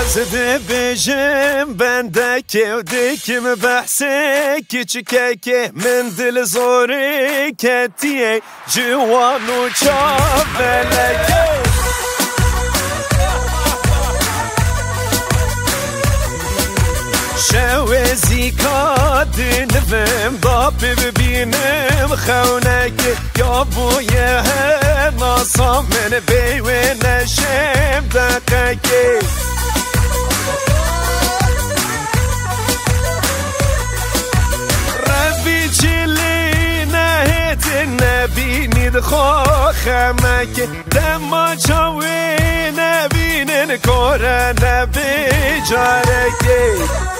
زده بجم بندکی و دیکم بحثه کچکه من دل زوری کتیه جوان و چاولکه شوزی کادی نفهم دابی ببینم خونکه یا بویه ناسا من بیوه نشم دقیقه ربی چلی نهت نبینید خواهمکه دما چاوی نبینن کاره نبی جارکه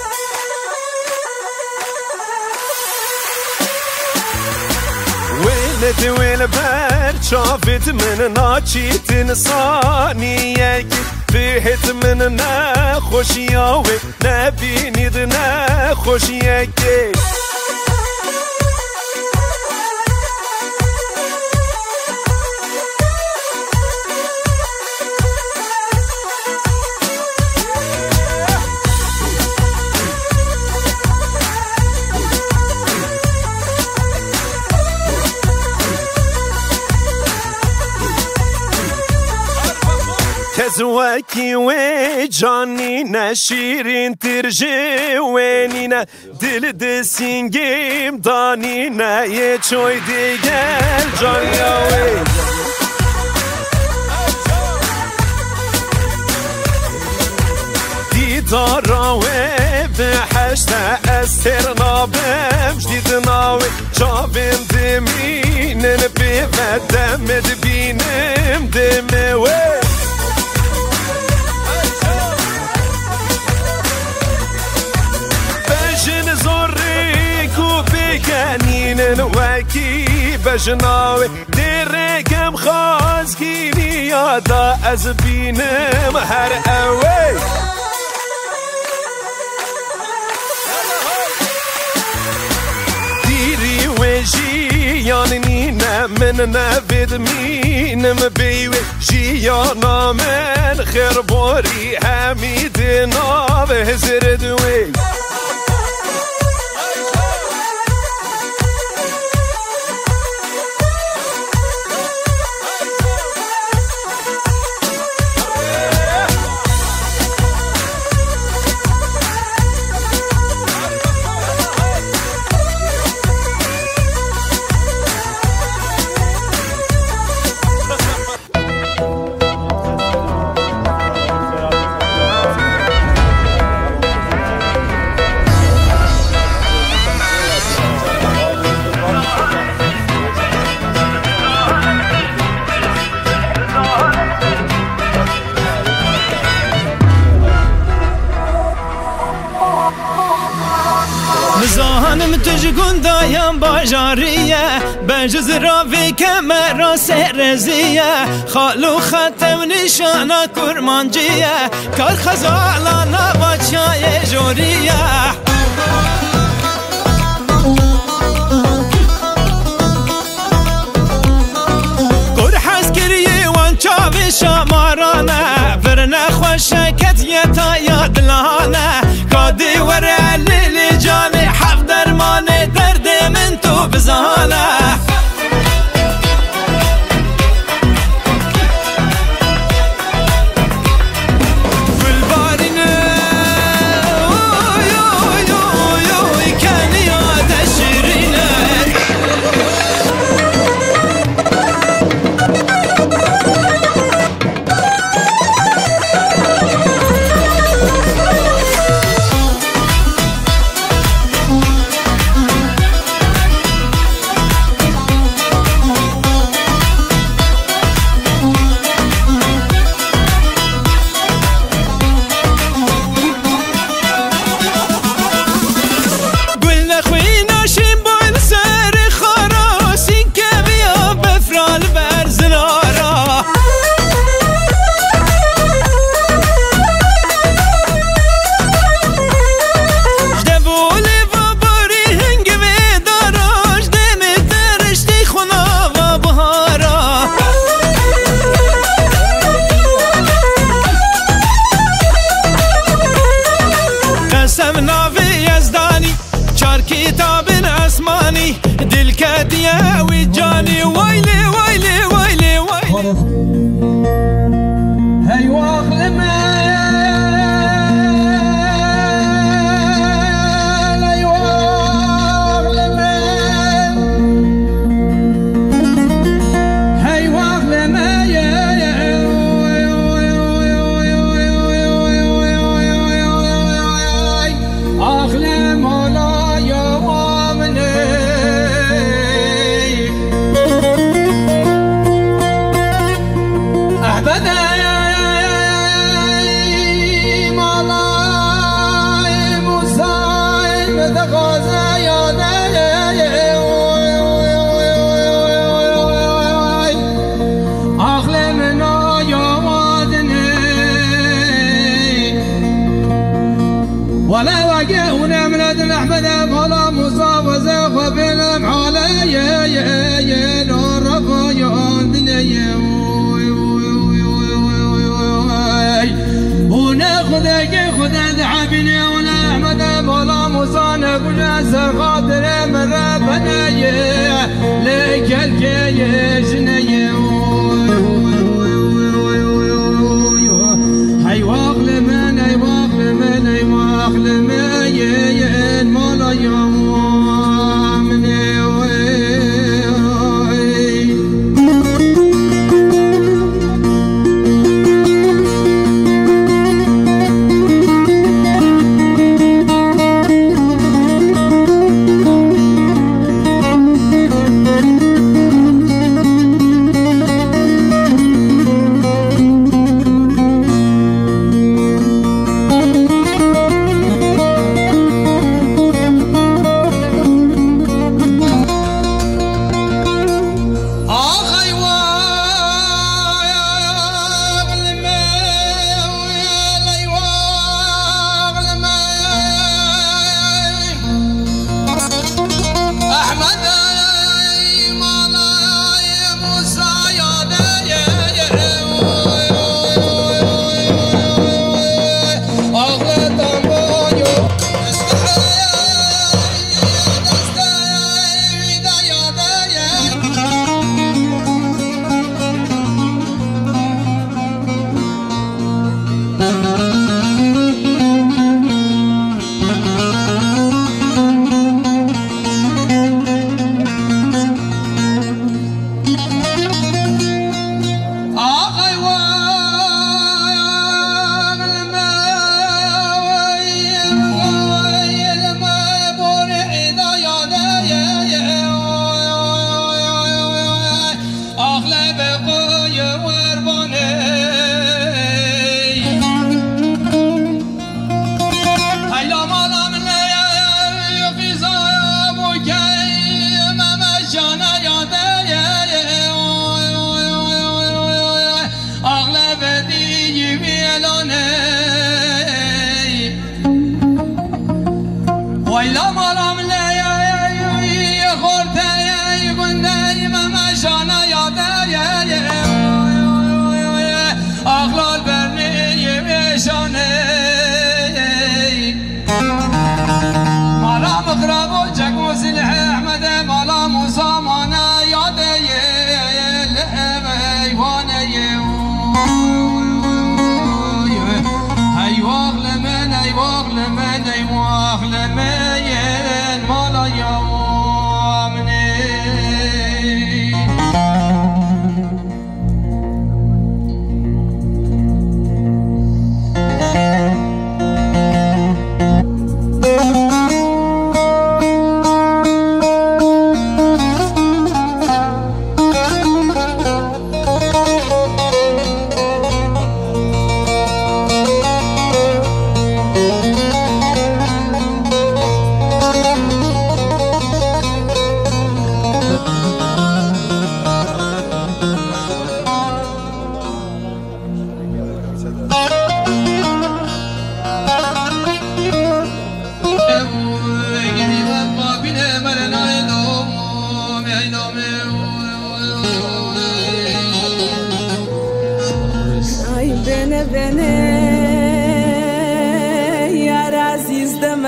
ويل بر شافت من ناچیت انسانیه فیهت من نخوشیاوی نبینید نخوشیه که زواکی و جانی نشیرین ترجی وینینا دل دسینگیم دانینا یه چوی دیگر جانیاوی دیداراوی به حشت از ترنابم جدید ناوی جابم دمینن بیودم دبینم دموی کنین وکی بجناوی درکم خواست گیری یادا از بینم هر اوی دیری و جیانی نه من نبید مینم بیوی جیانا من خرباری حمید ناو هزر دوی زانم تجگون دایم باجاریه بجز راوی کمر سرزیه خالو ختم نشانه کرمانجیه کار خزالانا باچای جوریه کور حس کریه وان چاوی شمارانه فرنه خوشکت یتا یادلانه کادی وره لیلی جانی حق درمان درد من تو بزانه قسم ناوی یزدانی چار کتاب اسمانی دل کدیه وی جانی ویلی ویلی ویلی ویلی هی واخل من ولا وجه ونملة أحمد فلا مصاب زخ بلم علي نور رفايان دنيا وناخذك خذ حبيبي ولا أحمد فلا مصاب وجاز خاطر من ربنا لك الكيش نيا هاي واغل من هاي واغل من هاي واغل من مولا يوم واغل من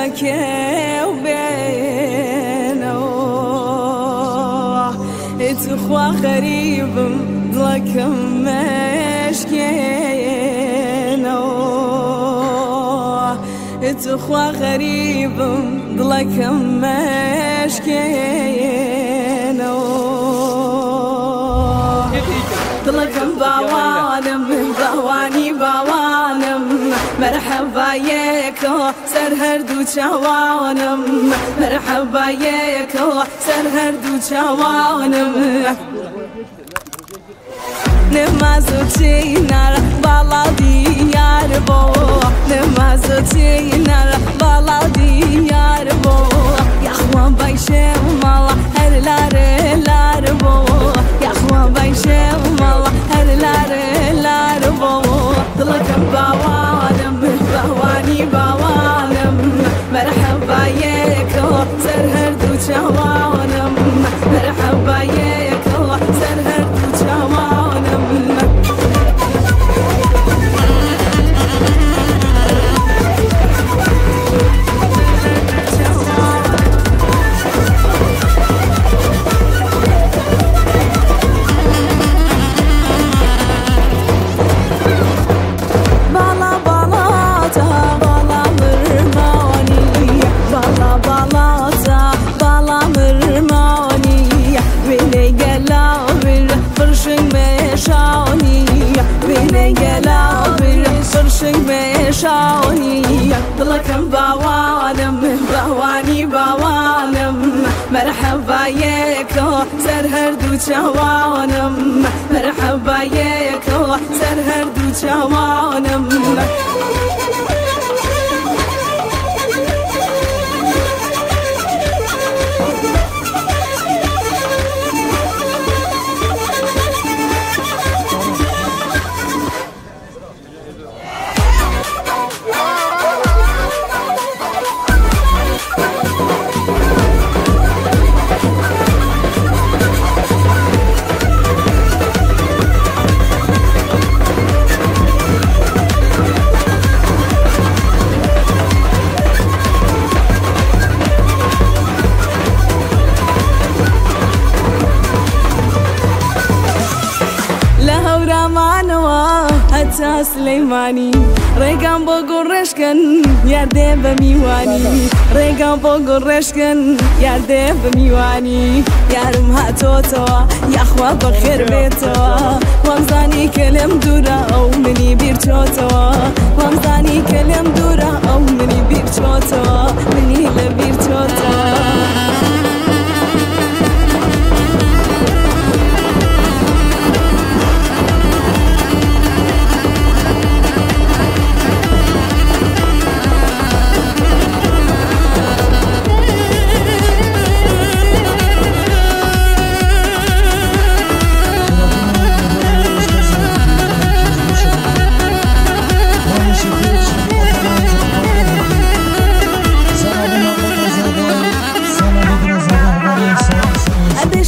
مكي وبينه اتخوى غريب ضلك مشكينه اتخوى غريب ضلك مشكينه ضلك باوانم باواني باوانم مرحبا ياكو سر هردو چوانم مرحبا ياكو سر هردو چوانم نمازو چینار بالا دیار بو نمازو چینار بالا دیار بو یخوان بایشه مالا هر لار بو یخوان بایشه مالا هر لار بو دلکم باوانم باوانی باوانم مرحبا یکو سر هردو چوانم مرحبا یکو سر هردو چوانم ضلكم باوانم باواني باوانم مرحبا ياكو سر هردو چوانم مرحبا ياكو سر هردو چوانم سليماني ريقان بوغو رشكن ياردي بميواني ريقان بوغو رشكن ياردي بميواني يارم هاتوتوا يا اخوة بخير بيتوا وامزاني كلم دورا او مني بيرتوتوا وامزاني كلم دورا او مني بيرتوتوا مني لبيرتوتوا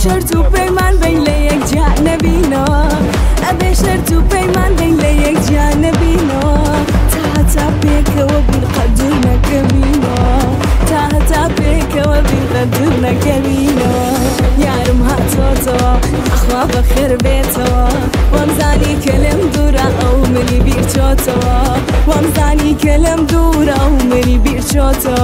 شرط و پیمان بین لیک جان بینا ابی شرط و پیمان بین لیک جان بینا تا پیک و بین قدر نکبینا تا پیک و بین قدر نکبینا یارم هاتوتو اخوا بخیر بیتو وامزانی کلم دورا او منی بیرچوتو وامزانی کلم دورا او منی بیرچوتو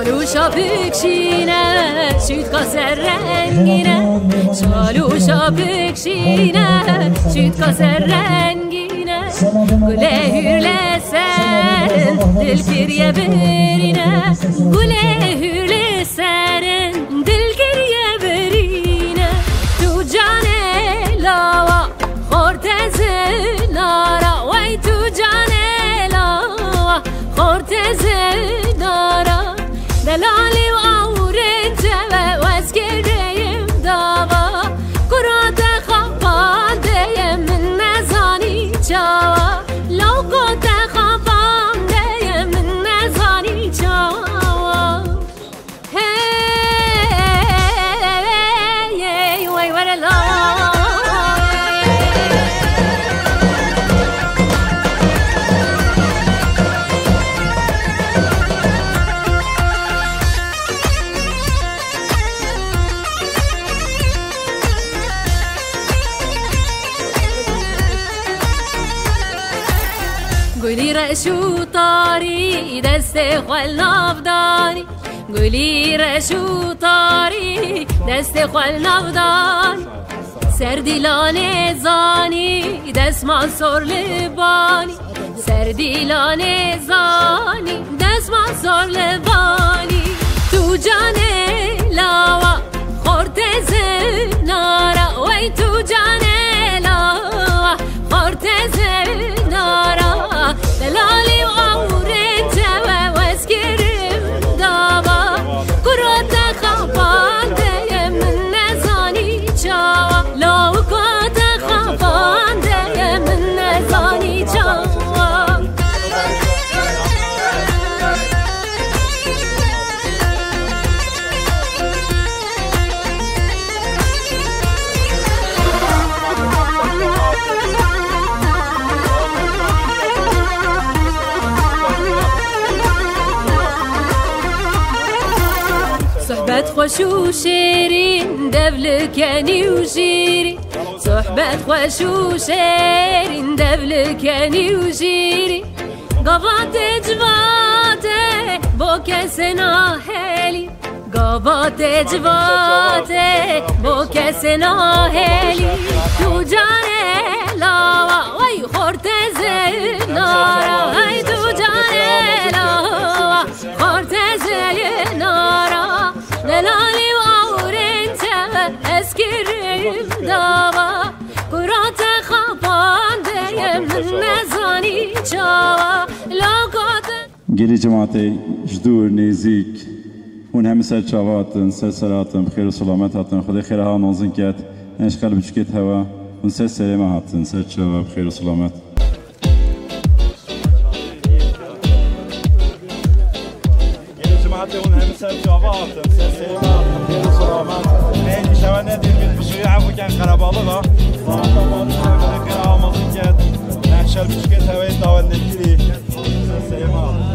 شالوشا بکشینه شید کاسه رنگینه شالوشا بکشینه شید کاسه رنگینه گله هیرله سرن دل گریه برینه گله هیرله سرن دل گریه برینه تو جان لاوا خورد زنارا وای تو جان لاوا خورد زنارا دلالی و آورن جوه وزگریم داوا کرات خوابانده من نزانی جاوا لوگوت خوابانده من نزانی جاوا هی وای ورلا قولي رشو طاري دستي خوال نافداني قولي رشو طاري دستي خوال نافداني سردي لاني زاني دست منصور لباني سردي لاني زاني دست منصور لباني تو جاني لاوا خورت زنارا وي تو جاني لاوا خورت زنارا دلالي وعورين جوا واسكرم دابا كرات خفان دايم من نزاني جوا لو كنت خفان دايم من نزاني جوا صحبة خوش وشيرين دبلكاني وجيري صحبة خوش وشيرين دبلكاني وجيري قبات جباتي بوكا سناهلي قبات جباتي بوكا سناهلي تو جاني لاوا وي خورت زنارا هاي تو جاني لاوا خورت زنارا دلالي وعورين جوا اسكريم داوا كرات خفان دايم من نزاني جوا لوقات گلی جماعتی جدور نزیک اون همه سر چاواتن سر سراتن بخیر و سلامت هاتن خدا خیر ها نازن کرد نشکل بچکت هوا اون سر سلامه هاتن سر چاوا بخیر و سلامت اون همه سر جواباتم سر سلامت خیر و سلامت این میشوه ندیم بشوی عفو کن خراباlığa Sağlamdan bağlı خیر آمازın کرد نقشل بچکت هوای داول نگیری سر سلامت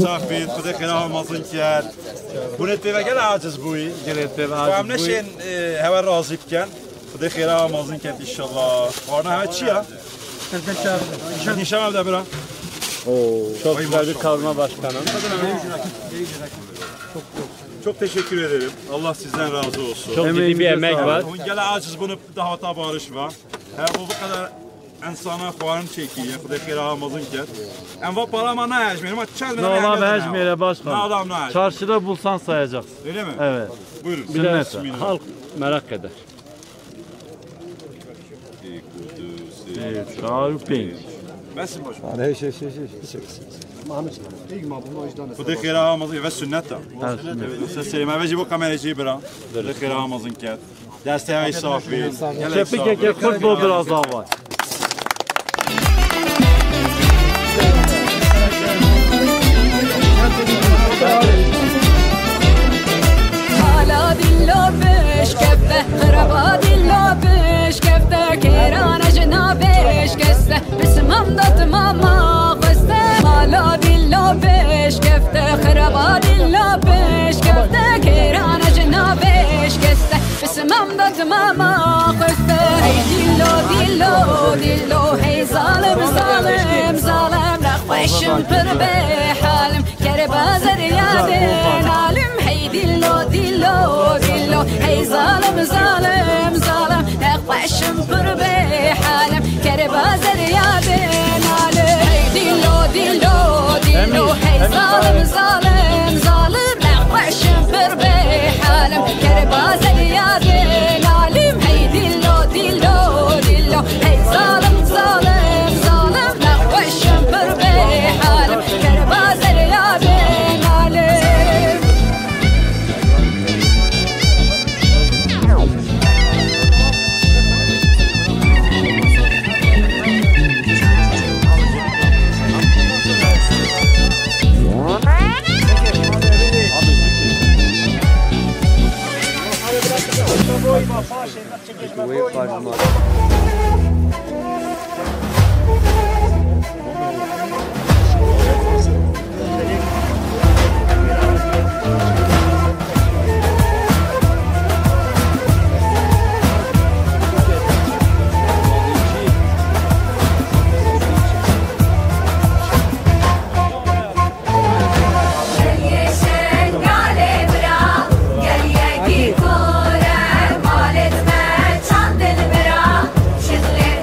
Tafid, خدا خیر آمازن کرد Bunet ve gel aciz bu iyi. Tamam ne şeyin hemen razıyken. Bu da xeyra amazın kent inşallah. Varna hemen çi ya. Nişan evde bira. Çok güzel bir kavurma başkanım. Çok teşekkür ederim. Allah sizden razı olsun. Çok ciddi bir emek var. Gel aciz bunu daha da barış var. Bu kadar insana kuarın çekiyor. Bu da xeyra amazın kent. Enva parama ne hecmeyelim ama çelmeden Ne ola hecmeyle başkanım. Ne adam ne hecmeyelim. Çarşıda bulsan sayacaksın. Öyle mi? Evet. Buyurun. Bir de halk merak eder. Çarpın. Besin başım. Bu da xeyra amazın ve sünnet de. Size söyleyeyim. Evveci bu kameracıyı bırak. Bu da xeyra amazın kent. Derste hava israf verin. Kepi keke kurt bu biraz daha var. Hala dillo beş kefte, kıraba dillo beş kefte, kerane cina beş keste, bismam datmama keste. Hala dillo beş kefte, kıraba dillo beş kefte, kerane cina beş keste, bismam datmama keste. Hey dillo dillo dillo, hey zalim zalim zalim, nakbaşım pır be halim, kerebazer yadin alim. Hey dillo dillo dillo, hey zalim zalim zalim, nakbaşım pır be halim, kerebazer yadin alim. Hey dillo dillo dillo, hey zalim zalim zalim, nakbaşım pır be halim, kerebazer yadin alim. Hey dillo dillo dillo, hey zalim zalim zalim, nakbaşım pır be halim, kerebazer yadin alim.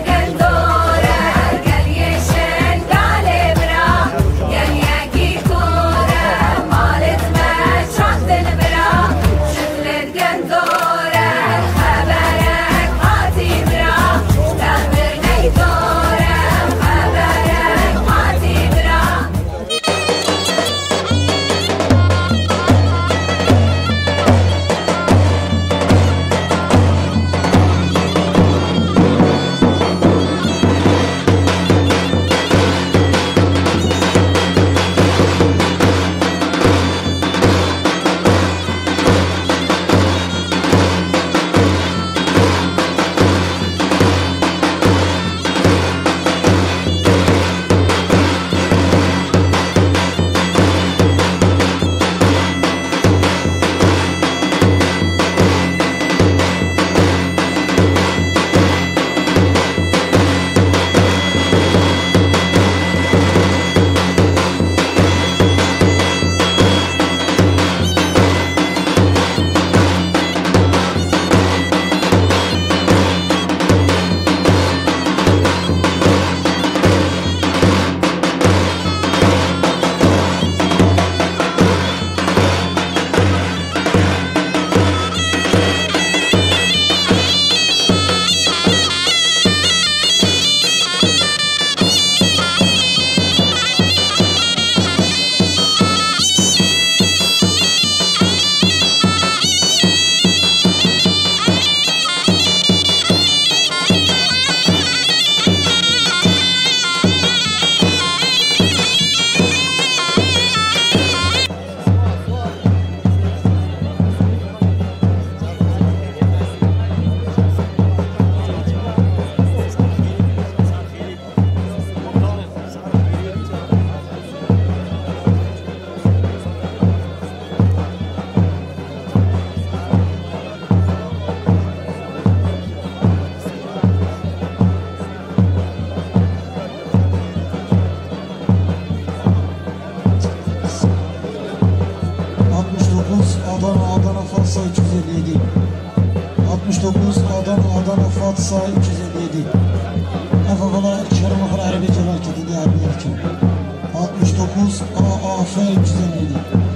Gel Fatsa 357. 69 Adana Fatsa 357. Efendim Kerim Ahır Arabi Celal Yardım için. 69 AAF 357.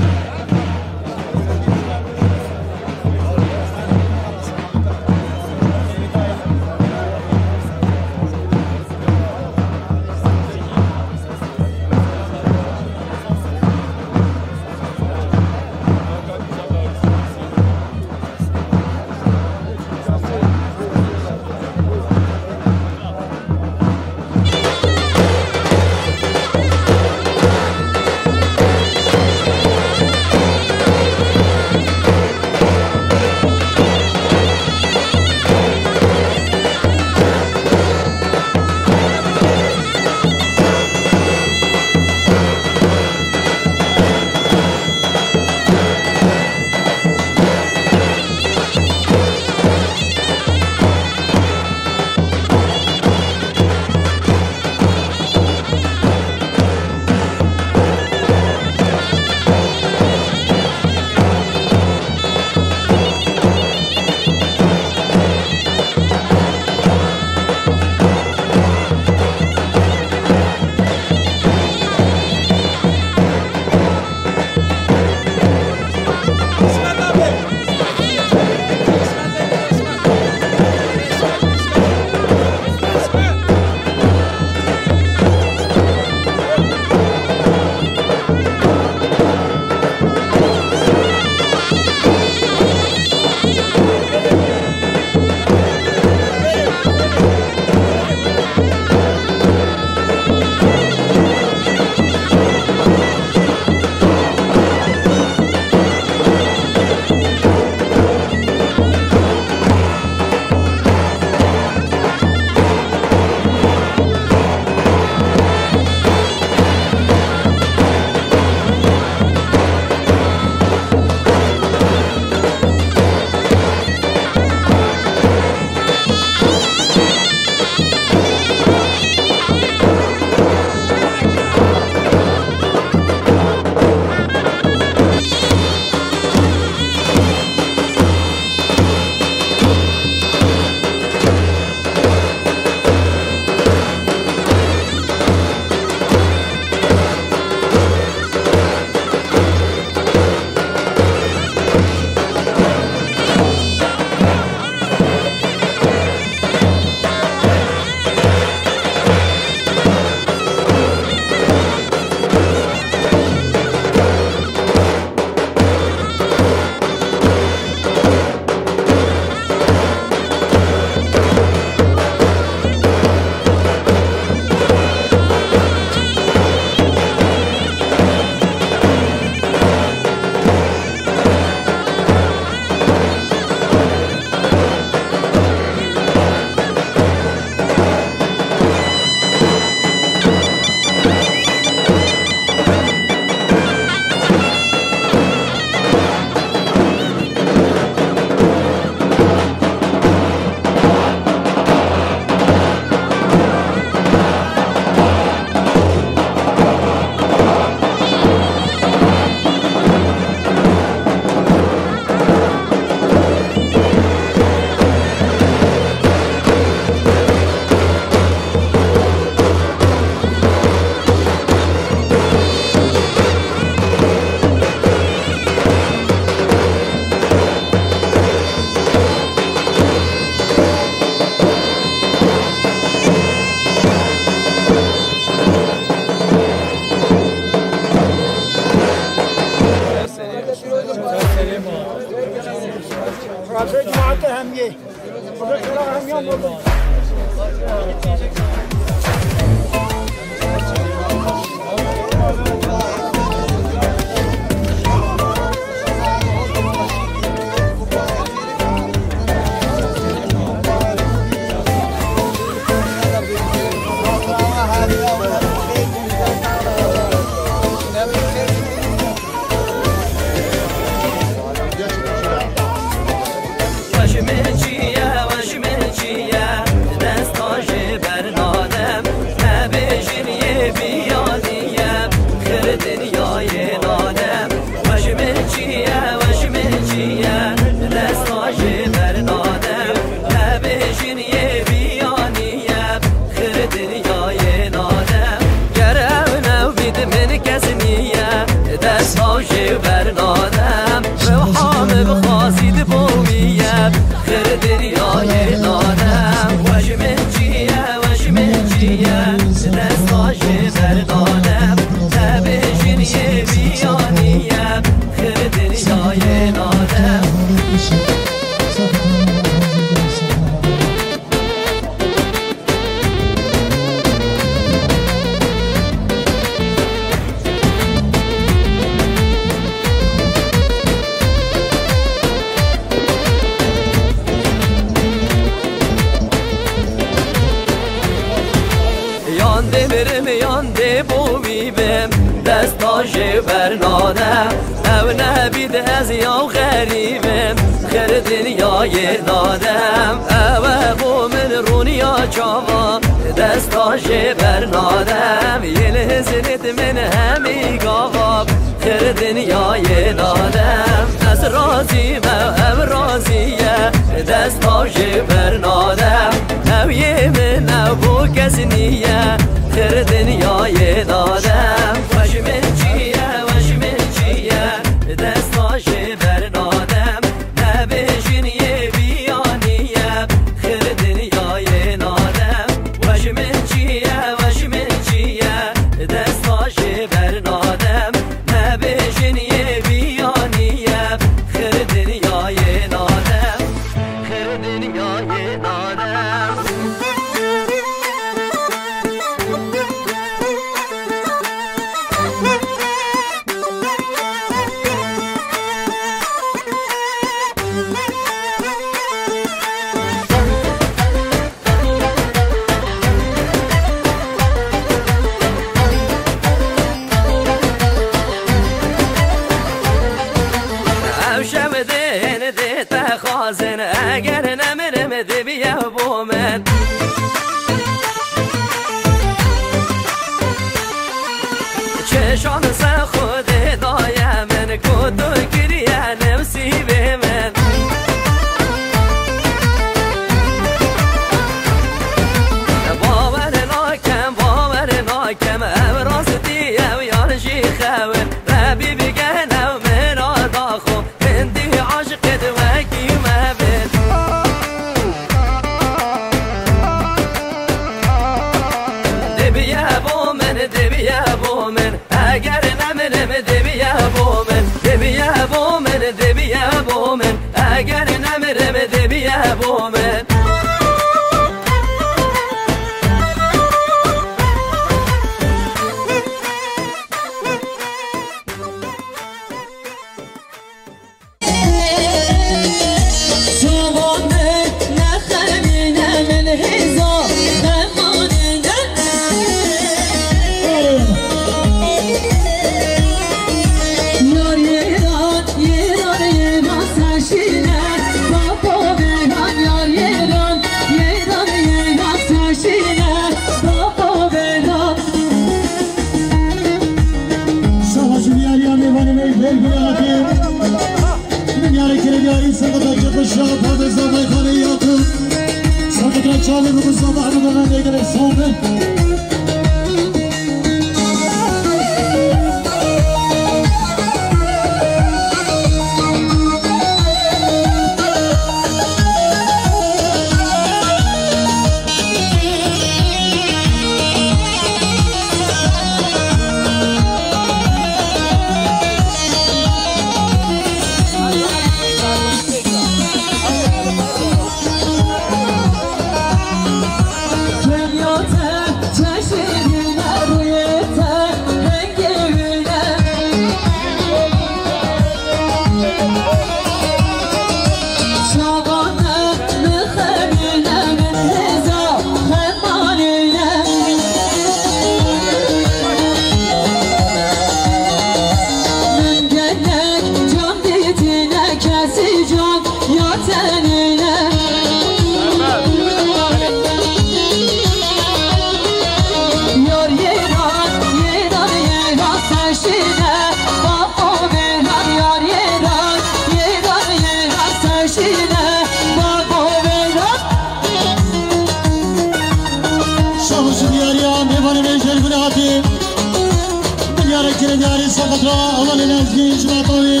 سقطرا اول لازگی شبطاوی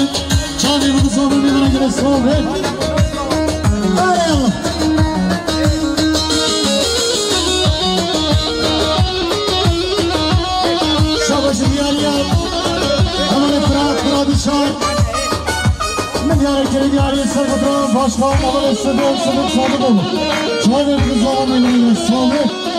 چاوی بقصابر میبرن گره صابر آره الله شاباش دیاریان اول فرادی شای من یاره کلی دیاری سقطرا باشخان اول صدق صادق olur چاوی بقصابر میبرن گره صابر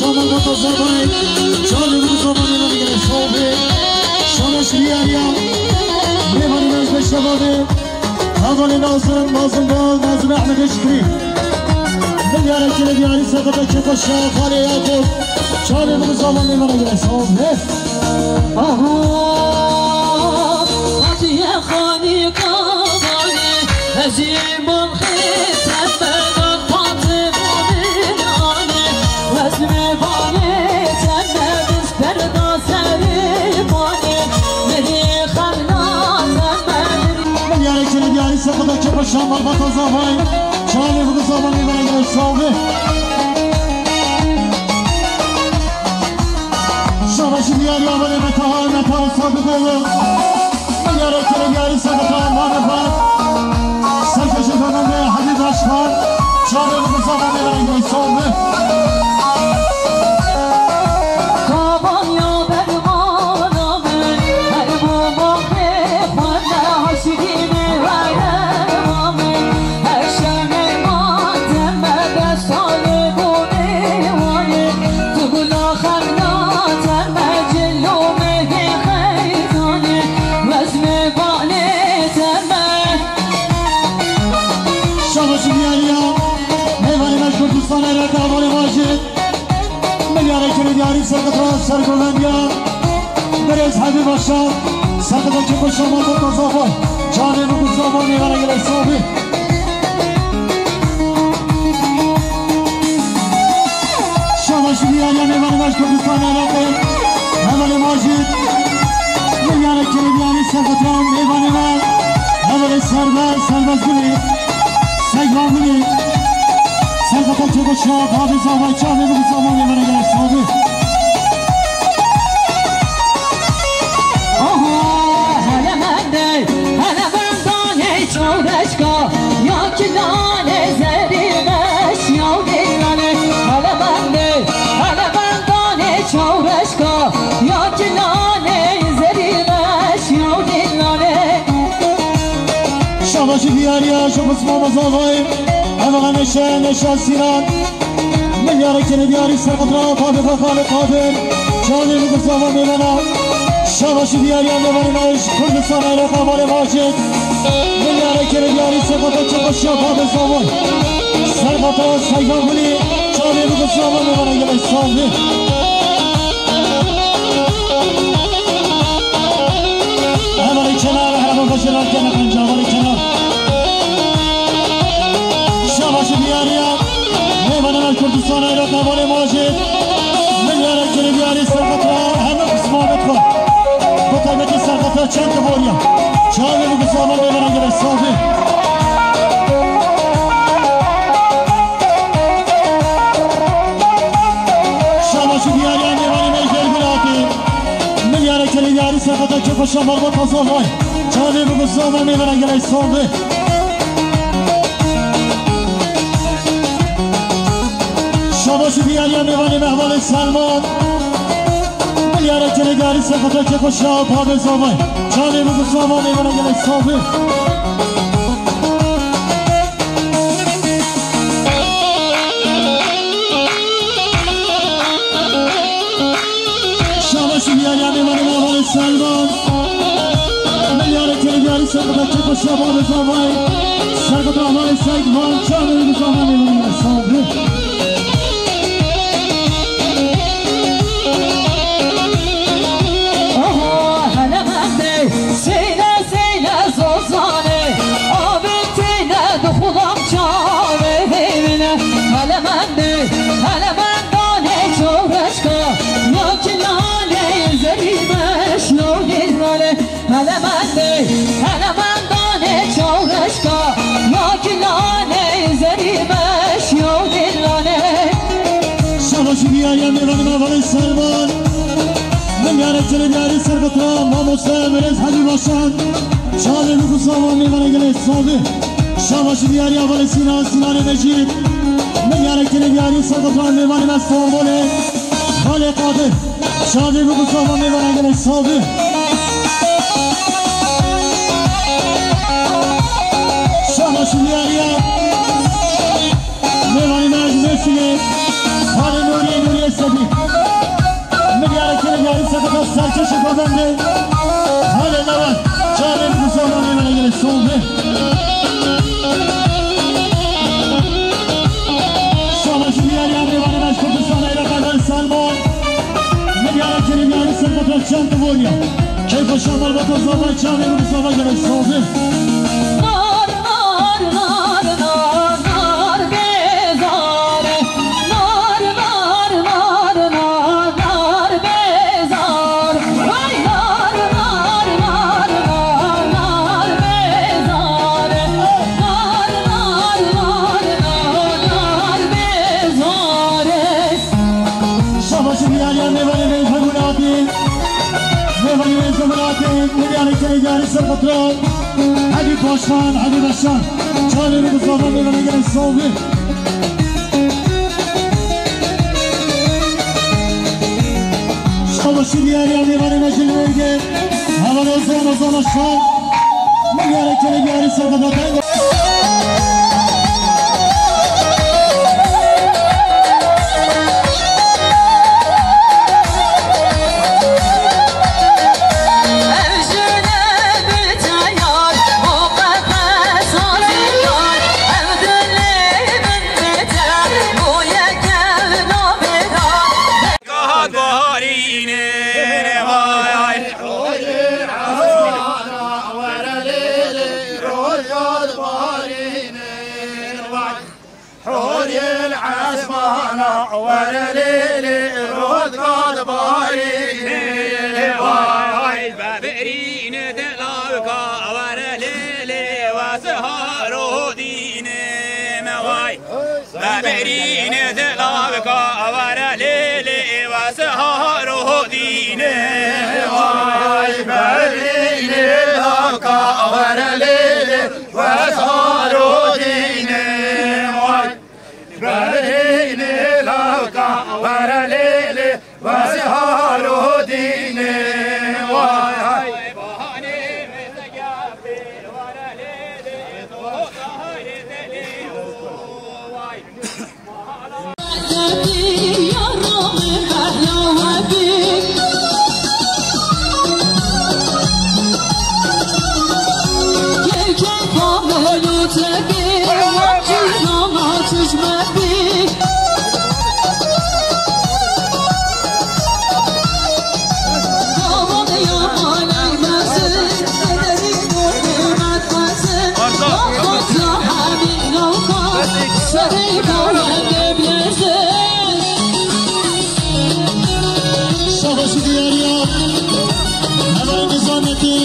شامل با تازه‌بای چالی بود زمانی رو دیگه صوبه شامش بیاریم میمانی مجد شبانه اولی نازم نازم احمد اشکری میاره که بیاری سقطه که خوشه خالی یکم چالی بود زمانی رو دیگه صوبه آها حتی خانی کامانه هزیمون خیتت بدن پاتمونه وزم بانه تنبیز بردا سری بانه مری خلنا تنبیز من یاره که بیاری سقطه که خوشم با تازه‌بای چالی بود زمانی رو دیگه صوبه شامش بیاری اولی متاع صادق olur من یاره که بیاری سقطه معرفت سرکش داننده حبیب اشخار چالی بود زمانی رو دیگه صوبه سرقطران سرگلندیان بریز حبی باشد سرقطران که خوش آمد با تازه‌بای چانه بگو زمان میبره گره صابی شامش بیاری میبره مشکلستان عراقی اول ماجد میاره که بیاری سرقطران میبره من اول سرباز گلی سیگان گلی سرقطران که خوش آمد حبی زمان چانه بگو زمان میبره گره صابی چورشکا یا کلانه زریمش یا دیلانه حالا بندانه چورشکا یا کلانه زریمش یا دیلانه شاباشی بیاری شباس ماماز آقای اوقا نشه سیران میاره که بیاری سرقطرا قادر قادر چالی بگو زمان میبنم شاباشی بیاری میبرنش کردستان عراق اول واجد میاره که بیاری سقطه چه خوشی قادر زمان سرقطرا سیگان گلی چالی بگو زمان میبنم گله صابه اولی کنار حرم خشران کنه پنجا اولی کنار شاباشی بیاری میبرنش کردستان عراق اول واجد میاره که بیاری سرقطرا همه قسمانت کن بطبقی سرقطرا چند بوریا چالی بگو زمان میبرن گره صابه شاماشی بیاری میبرن میگل گلاتی میاره که بیاری سرقطرا که خوش آمد با تازه‌بای چالی بگو زمان میبرن گره صابه شاماشی بیاری میبرن احوال سلمان میاره که بیاری سرقطرا که خوش آمد با زمان چالی بگو زمان میبرن گره صابه شاماشی بیاری میبرن احوال سلمان میاره که بیاری سرقطرا که خوش آمد با زمان سرقطرا احوال سیگان چالی بگو زمان میبرن گره صابه سینه زوزانه آب تینه دخولم Şabaşları değerli Serkatra, Mamosta, Melez Hacı Başan, Çağrı Nüfusa Meyvana Gelet Saldı, Şabaşı değerli Abale Sinan, Sinan Necip, Meyarekleri değerli Serkatra, Meyvana Mesut Bole, Bale Kadir, Çağrı Nüfusa Meyvana Gelet Saldı. Şabaşı değerli Meyvana Mecmesini, Hale Nuriye Sebi, Meyarekleri değerli Serkatra, Serkeşi Kazandı, Hale Navan, Çağrı Nüfusa Meyvana Gelet Saldı. Salmon, Meyarekleri değerli Serkatra, Çantı Volya, Keyfa Şamal Batazlava, Çağrı Nüfusa Gelet Saldı. Hadi Başkan, hadi Başkan, Çağrı Nüfusa Meyvana Gelet Saldı. Şabaşı diğer Meyvana Mecilverge, Havada Ozan Aşkan, Meyarekleri değerli Serkatra.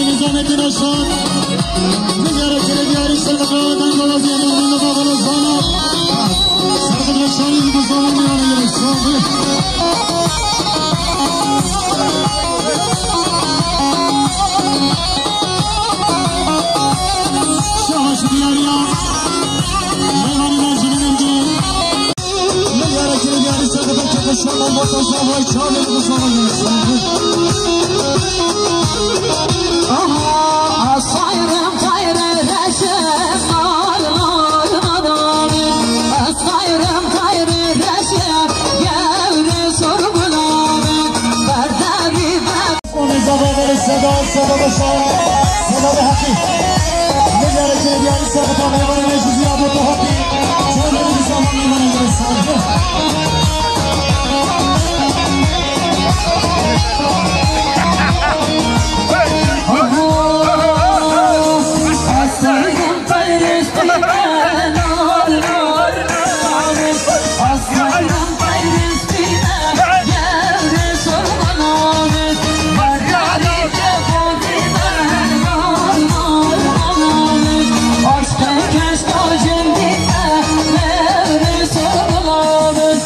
Nizamettin Aşan, Meyarekleri değerli Serkatra, Dangola Ziyan'ın Babalı Zana, Serkatra Çağrı Nüfusa Meyvana Gelet Saldı. Şabaşı değerli Meyvana Mecilverge, Meyarekleri değerli Serkatra, Keyfa Şamal Batazlava, Çağrı Nüfusa Gelet Saldı. Asayırım gayrı reşem, nar adamım. Asayırım gayrı reşem, gevri sorgulamım. Berdari ben Zababeli Seda Başan, Seda ve Haki, Meyarekleri değerli Serkatra, Meyvana Meclisi Abu Haki, Çağrı Nüfusa Meyvana Gelet Saldı. Asayırım gayrı reşem, nar adamım. Asayırım gayrı reşem, gevri sorgulamım. Berdari ben nar adamım. Aşk keşke cendine, gevri sorgulamım.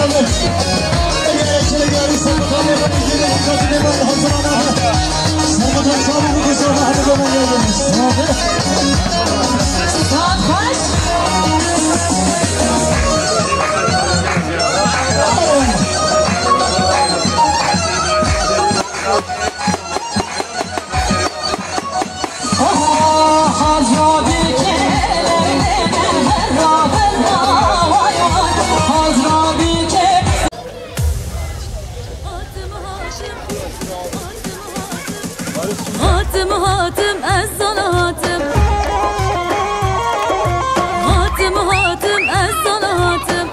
geldik. Egerekçili geldik. Sermatan Bey'den ilgili dikkatini ben hazırlanmadı. Sermatan Şahı bu kızlarına hadi böyle geldiniz. Saat kaç? Hatım hatım ez sana hatım. Hatım hatım ez sana hatım.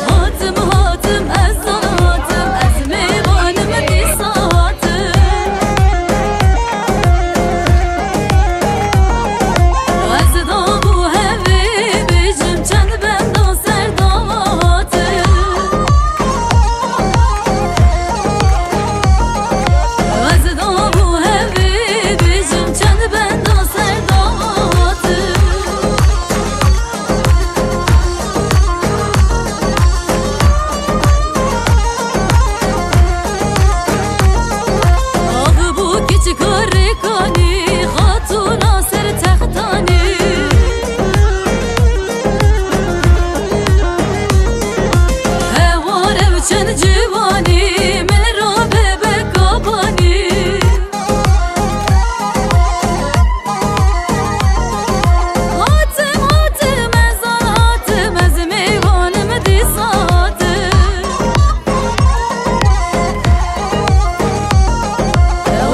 Hatım hatım ez sana hatım. Ez meyvanımı disa hatım. Ez da bu hevi bizim çend benden serdava hatım. Ez da bu hevi bizim çend benden serdava hatım. Ah bu küçük harikani hatuna ser tahtani. Hevar evçen civani mera bebek kabani. Hatım hatım ez hatım ez meyvanım disa hatım.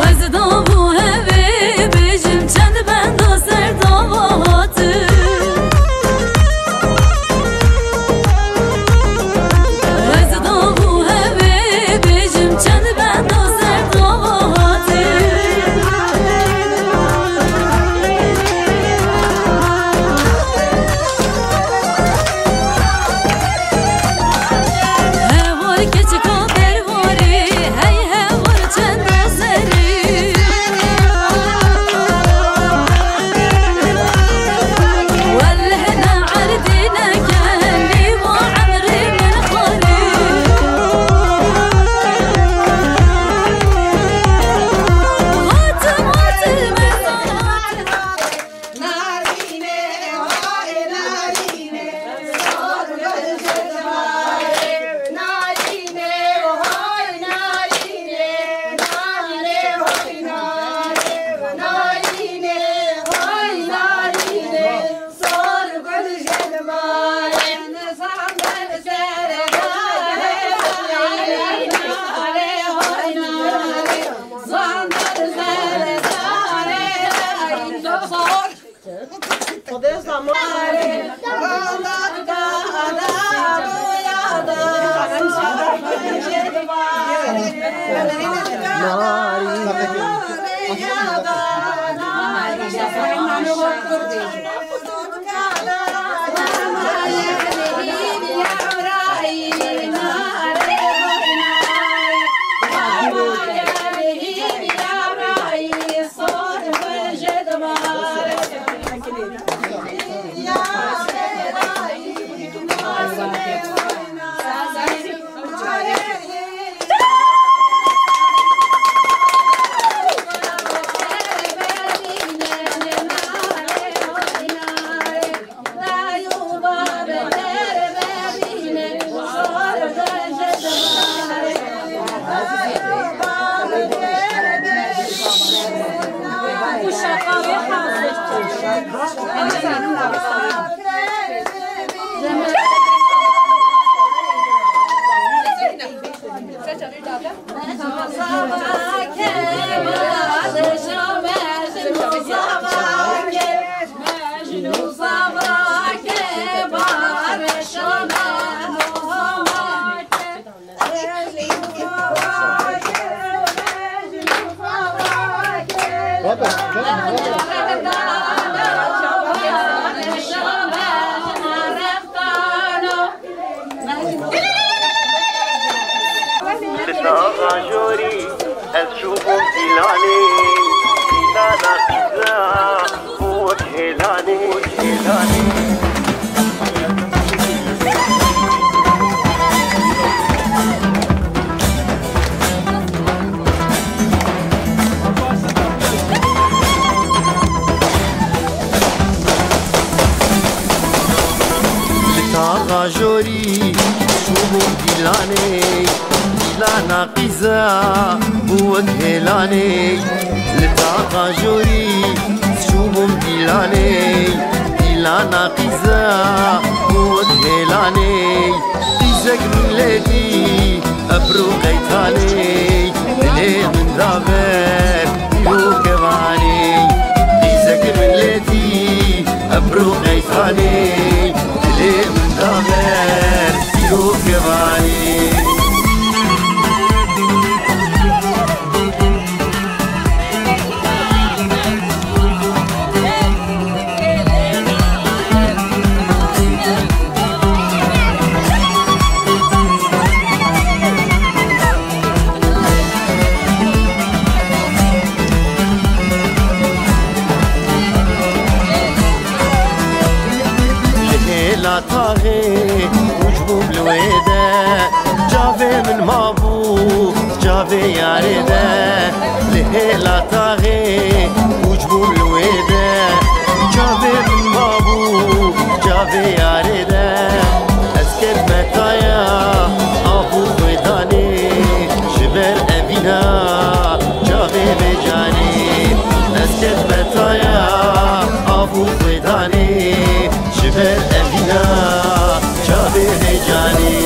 Ez da bu hevi bizim çend benden serdava hatım. Ez da bu hevi bizim çend benden serdava hatım. Hevar keçi kaber vari hey hevar çend azeri. والهنا عردنا كهني وعمري من خالي. هاتم هاتم جوري شوفوا ديلاني ديلانا قيزة وكهلاني لتاقا جوري شوفوا ديلاني ديلانا قيزة وكهلاني قيزك ملادي أبرو قيتاني ليه من دابر يوكباني قيزك ملادي أبرو قيتاني ليه من دابر يوكباني لا طاغي وجبوا بالويدة جافي من مابو جافي يارده ليه لا طاغي وجبوا بالويدة جافي من مابو جافي يارده اسكت متايا ابو خويداني جبر ابينا جافي بجاني اسكت متايا ابو خويداني جبر ابينا جافي بجاني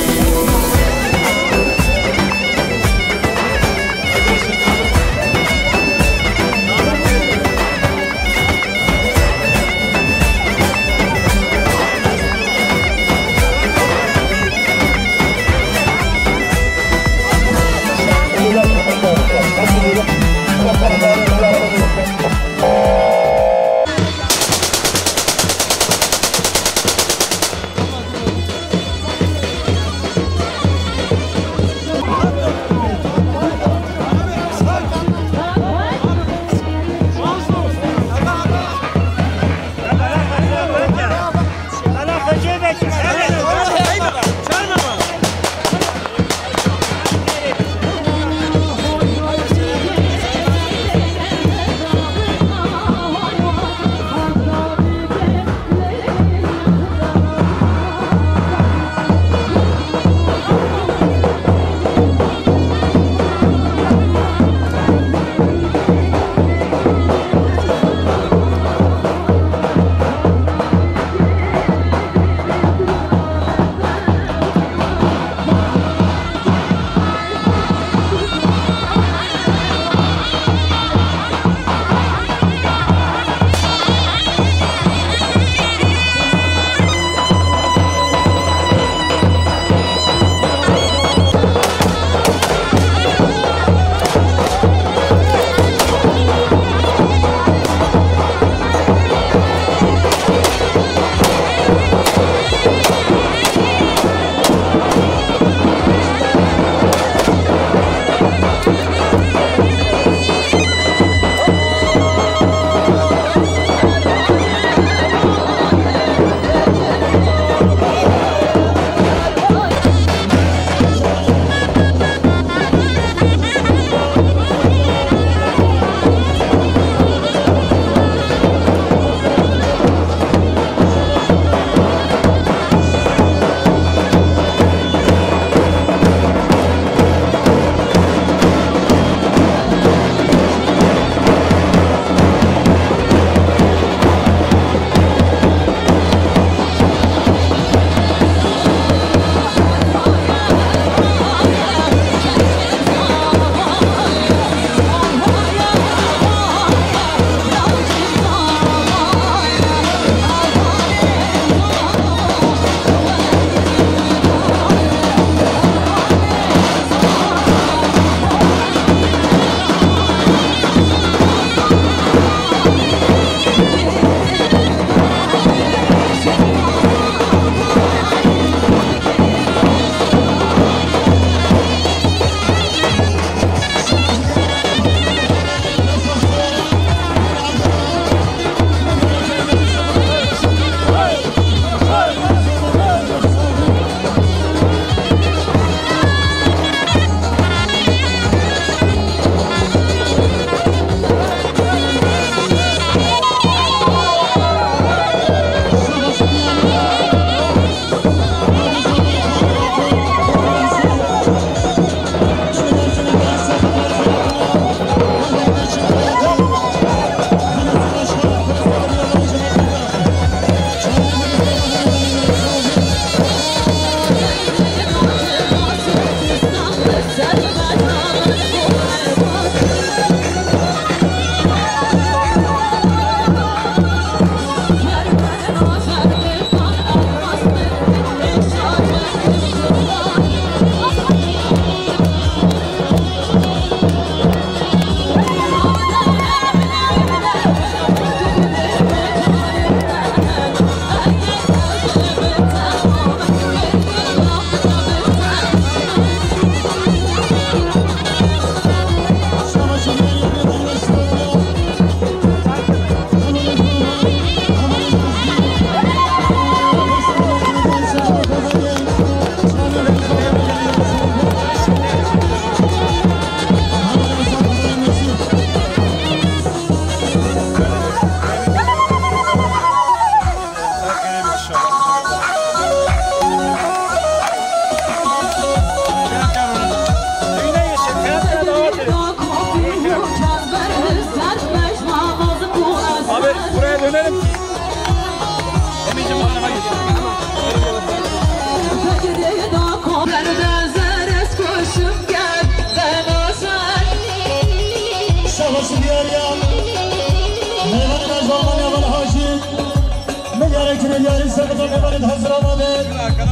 Mustafa Mehmet hazır olmadı.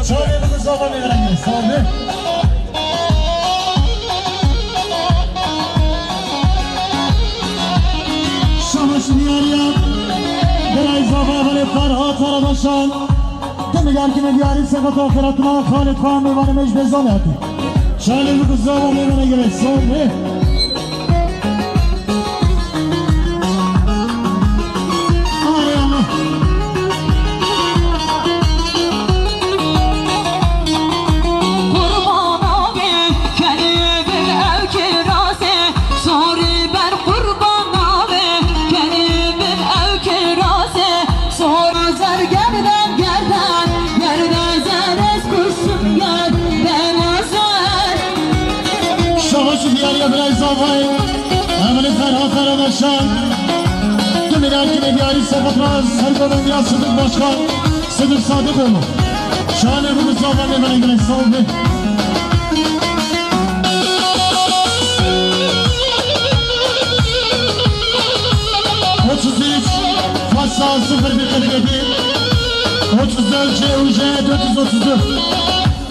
Çağrı Mustafa Mehmet sağ olun. Şabaşı diyarıya Beray Zafavari Farhat Arabaşan Demi yarkine diyarı sekat ahiratına Khalid Khan Meyvanı Mecbezan yaptı. Çağrı Mustafa Mehmet'e göre sağ olun. Emre Ferhat Arabaşan Demir Erkin Diyari Sefatraz Serko'dan biraz Sıdık Başkan Sıdık Sadıkoğlu Şahane bu Mustafa Mehmet'e göre sağ olun. Fassa 0147 34 CUJ 434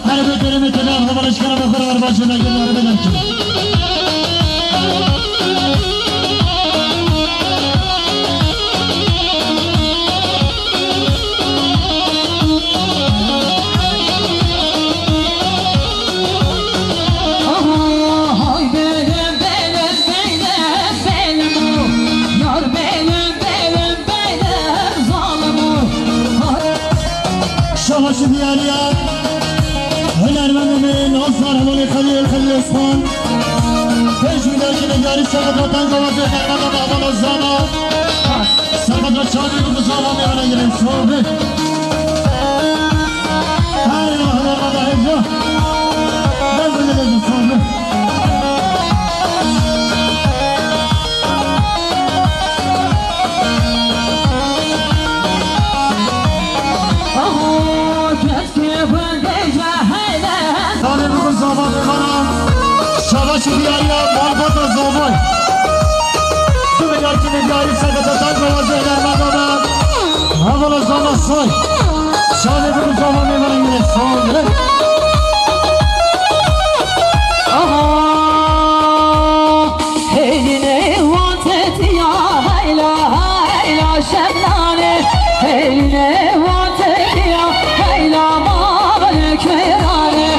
Harbi dönemi tedavü havalaşkana bakır var başına günleri belerken Şabaşı diyarıya Hünermenliğin Osman Halil Halil Osman Tecrübeler gibi yarı sakatatan kavazı Erman'a bağlan Ozan'a Sakatla çağırıyor bu zaman yana giren soğudu Her yana Erman'a hevca Nezirliğin soğudu Şabaşı diyarıya Malbata Zavay Tüm yarkini diyarı sakatatan kavazı Erman'a Havalı Zama Soy Şahane bu zaman Meyvan'a göre soğudu Eline vantet ya hayla hayla şemlane Eline vantet ya hayla malik meyrane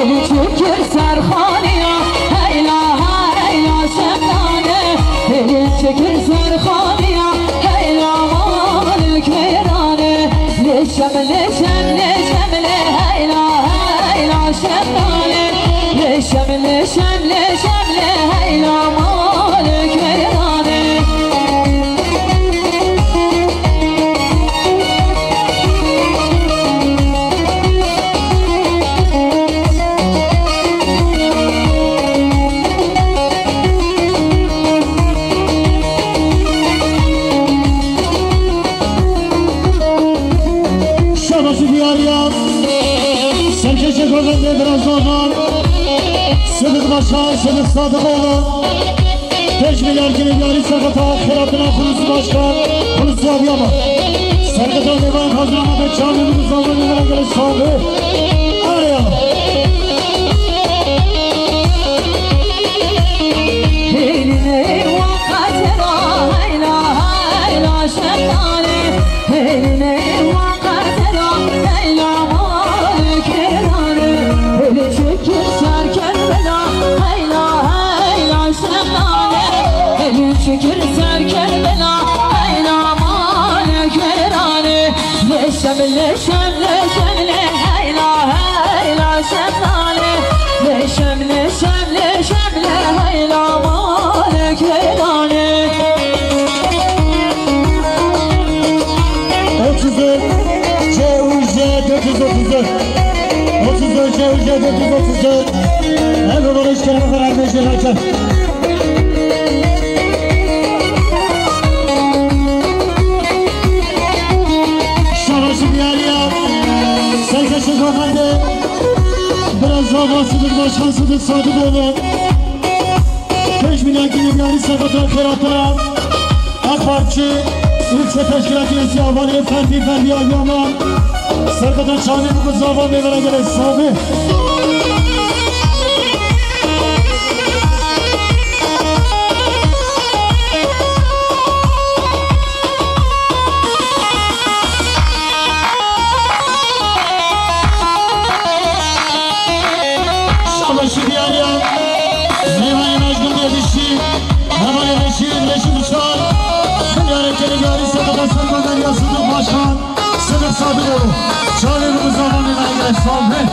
Eli çekir serhane ya hayla hayla şemlane Eli çekir serhane ya hayla malik meyrane Leşem leşem leşem le hayla hayla şemlane Leşem leşem leşem le hayla malik meyrane Şabaşı diyarıya Serkeşe Kozan'da biraz olan Sıdık Başkan, Sıdık Sadıkoğlu Tecrübeler gibi diyarı sakata Kıratına Kulusu Başkan Kulusu Adıyaman Serketan Meyvan Hazırlamada Çağrı'nın Mustafa Meyvan'a göre sağlığı Arayalım Eline vakatera hayla hayla şemlane Eline vakatera hayla malik meyrane Eli çekir serken bela hayla hayla şemlane Eli çekir serken bela hayla malik meyrane Leşem leşem leşem le hayla hayla şemlane Leşem leşem leşem le hayla malik meyrane 34 CUJ 434 34 CUJ 434 Hem olarak işlerime karar vereceğim hakem Şabaşı diyarıya Serkeşe Kozan'da biraz daha bahsedilir Başkan Sıdık Sadıkoğlu Tecrübeler gibi diyarı sakata Kıratına AK Parti ilçe teşkilatı üyesi Avani Ferdi Alyaman Serkatan Çağrı bu kız Avani Meyvene gerek sahibi Şabaşı Diyarya Meyvane Mecnun diye dişi Meyvane Reşit Uçar Ziyaretleri gari Serkatan Serkatan Yasıdır Başkan Sınıf Sadıroğlu Çağrı'nın zaman Meyvene gerek sahibi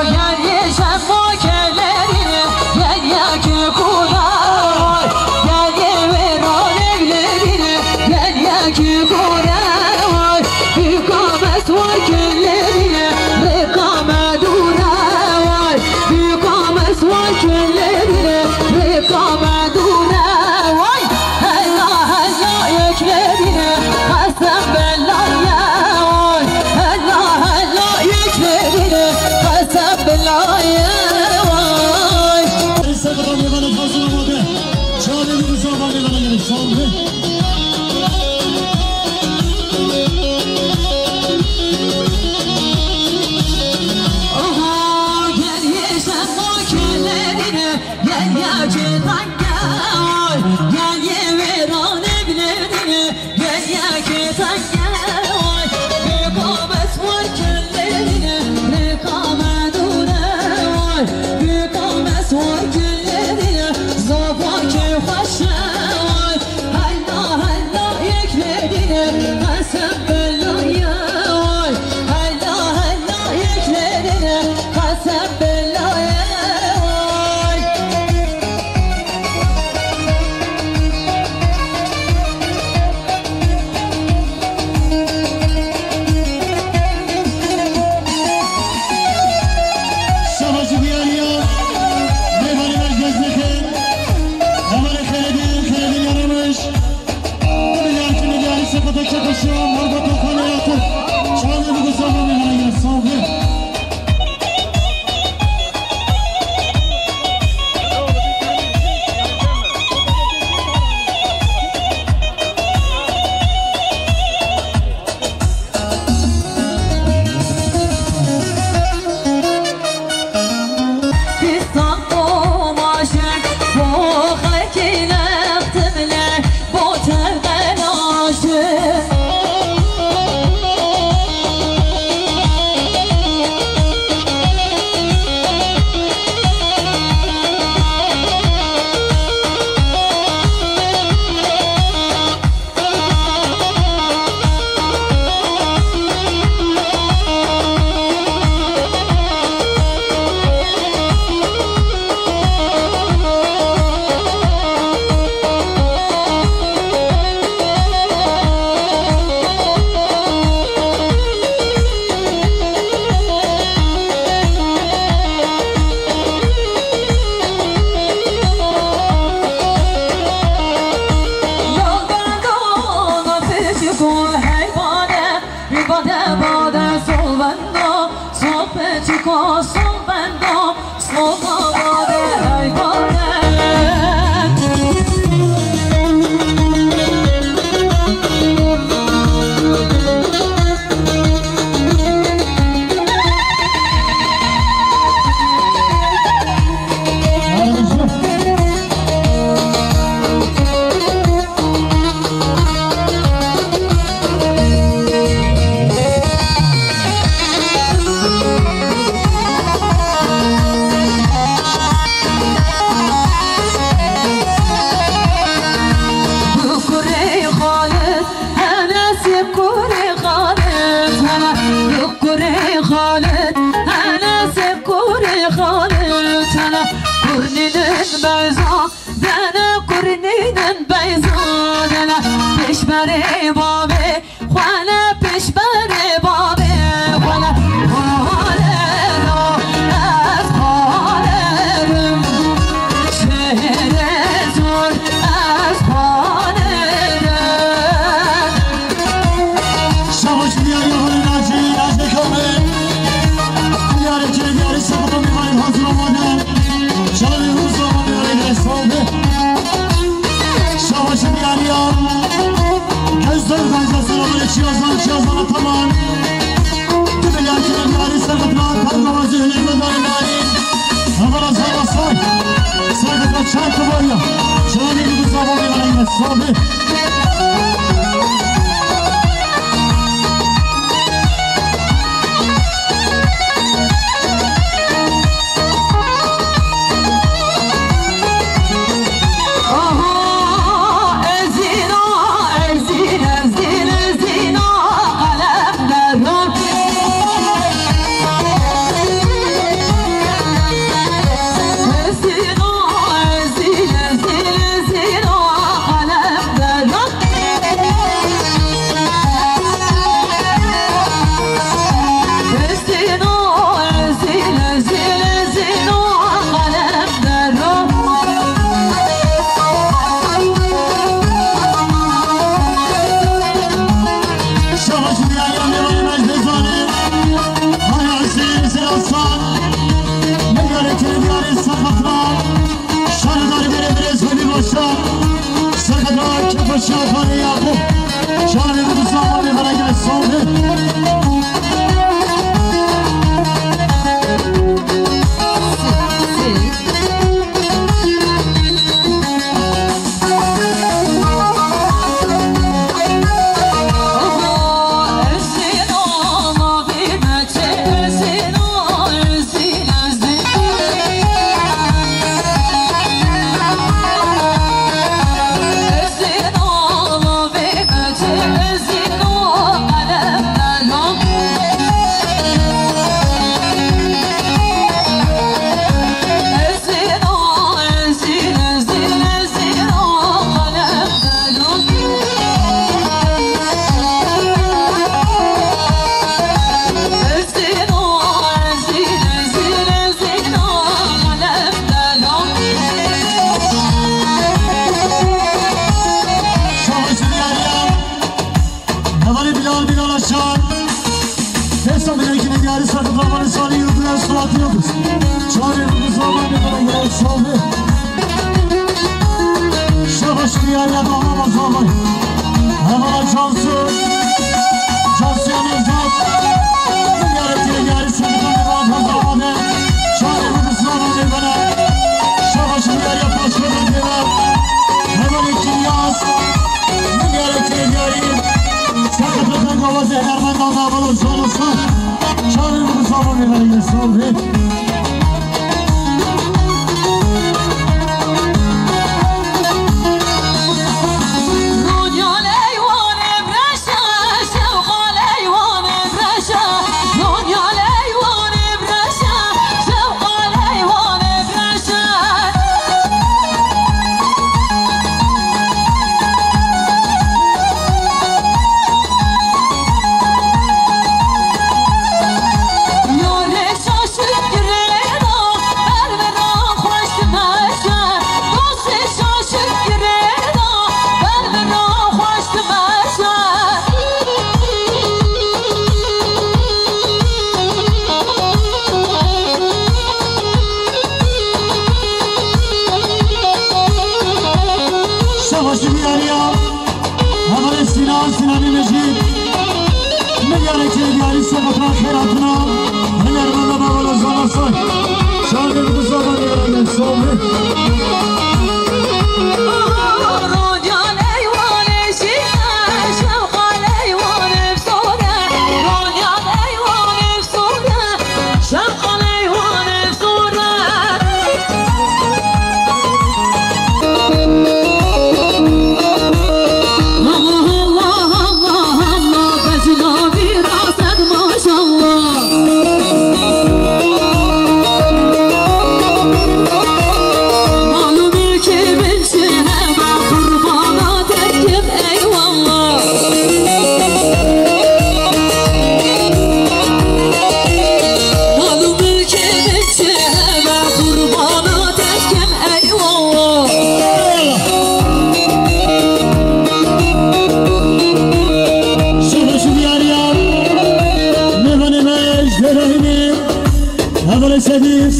Gel yeşen makellerini Gel yakı kurar Gel yever alevlerini Gel yakı kurar Bükamet var küllerine Rekameduna var Bükamet var küllerine Rekameduna var Hella hella yüklerine Kasem bellaya var Hella hella yüklerine Kasem bellaya var Serkatan Meyvene hazırlamadı Çağrı'nın zaman Meyvene gerek sahibi Gel yakıdan gel Gel yever alevlerini Gel yakıdan gel Rekamet var küllerine Rekameduna var Rekamet var küllerine Zabaki haşa var Hella hella yüklerine Kasem bellaya var Hella hella yüklerine Kasem bellaya Şabaşı Diyarya Meyvane Mecnun Meyvane Keredin yaramış Milyarcı milyarı sepete çakışıyor Morda tokan hayatı Çağrı bu kız zaman Meyvene gerek sahibi صافي شافاني يعقوب شاني بتصامني برجل الصوفي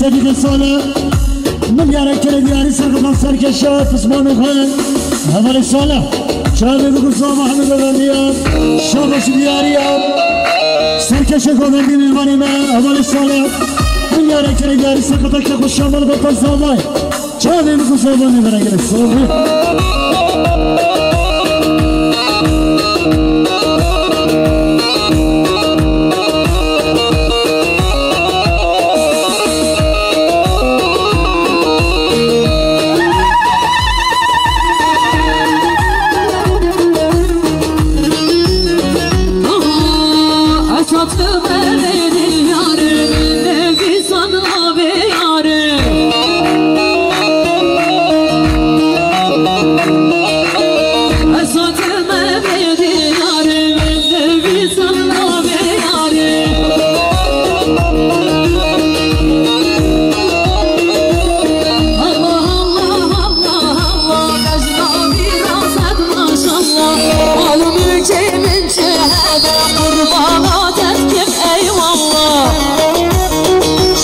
سبيل الصلاة من يارك دياري سرقم سركشاف اسمه خان هذا الصلاة شابي بقصة محمد الغنية شابش دياري سركش قومن دين المانيما هذا الصلاة من يارك دياري سرقتك خشامل بطل صلاة شابي بقصة محمد الغنية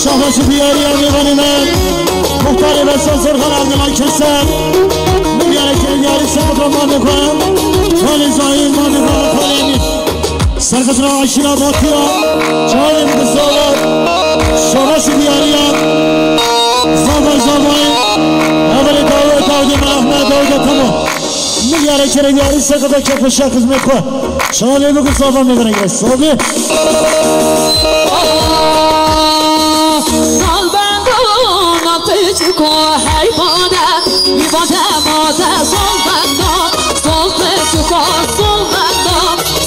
Şahbaşı diyarıya divanime Muhtari ve Sazırhan Abdülay Keser Mübarek diyarı Sakıtran Mabekhan Kali Zahir Mabekhan Kali Emir Sarkıtran Aşina Batıya Çağrı Mıkısalar Şahbaşı diyarıya Zabay Evveli Davud Ahmet Davud Tamam Mübarek diyarı Sakıtran Kepuşa Hizmet Ko Çağrı Mıkısalar Mübarek Sabi Ko hayvana ibada moda solbanda solbanda ko solbanda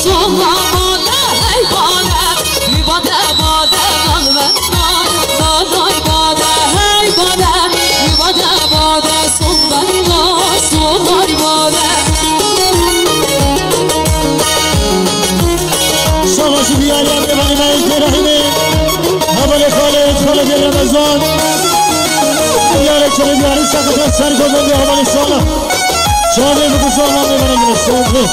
solbanda hayvana ibada moda solbanda moda ibada hayvana ibada moda solbanda solbanda Savaşı diyarlarda beni mezdirahimi Habale Khaled Ramazan Diyarı diyarı sakıtran serkodan bir havali sana Çağrı bu kısa olan bir bana göre soğuklu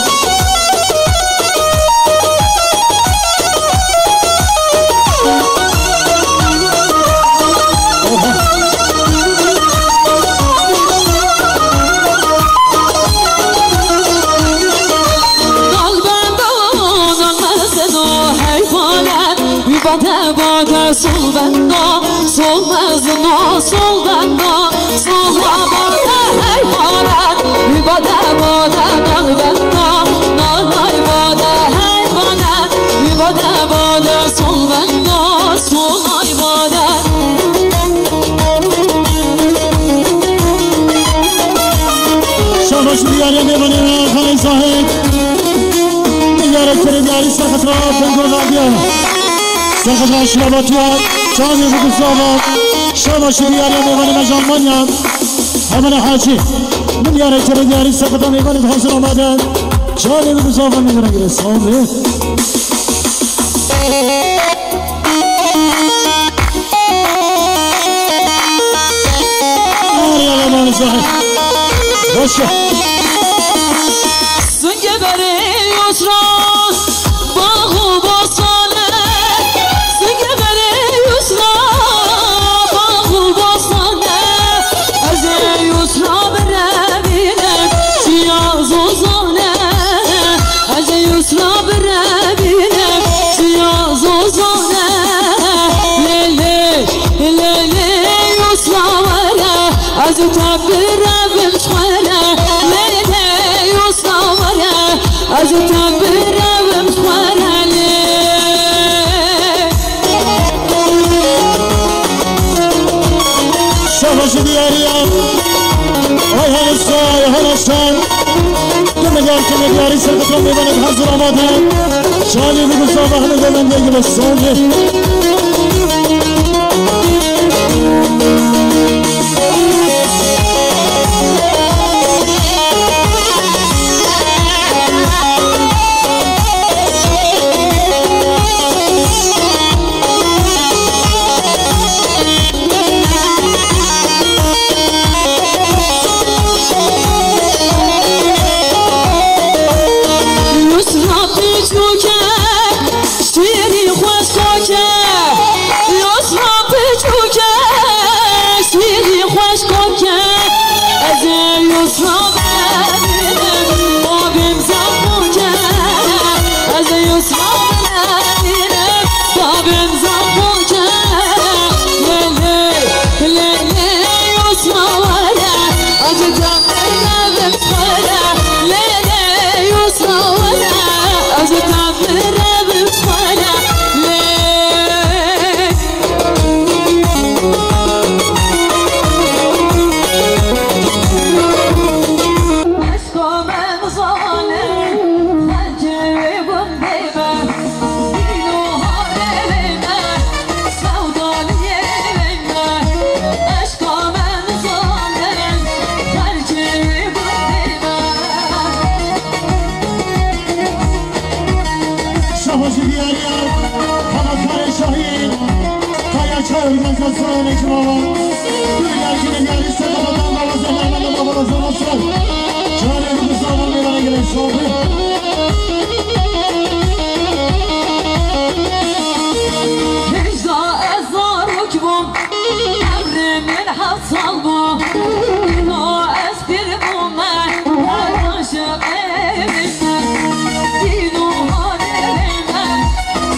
Solbanda, solmazno, solbanda, solbanda, hayvanat, ibada moda, nalbanda, nalay moda, hayvanat, ibada moda, solbanda, solay moda. Şahbaşı diyarı bebanine Kali Zahid Diyarı kere diyarı sakıtra Pengurlar diyarı Sakıtra Şirabatya Çağrı bu kısa Şahbaşı diyarı bebanine Jalmanya Hemen Hacı Diyarı kere diyarı sakıtra bebanine Hazır Amaden Çağrı bu kısa Mekan'a göre Sabi Aryalı Zahid Başka Süngeberi yusra Bağı bostane Süngeberi yusra Bağı bostane Eze yusra berevine Şiyaz ozane Eze yusra berevine Şiyaz ozane Lele Lele yusra vere Eze tabbirevim şvere Az tabiravim xwarali Şahbaşı diyarıya Ay Halastan Demegar kene diyarı Sarkıtran bebanet hazır Amaden Çağrı bu kısa Ahmet Ömen'de gibi Sabi Yusra piçuke Ştiri xoş koke Aslan Ekim Baba Dünya kimi geldi Sabahdan babası Mehmet'e babası Aslan Çağrı Mustafa Meydan'a gelen şovu Hecda ezar hükmüm Emrimin hasal bu İlo espir bu men Aşık evimden Dinu hanerimden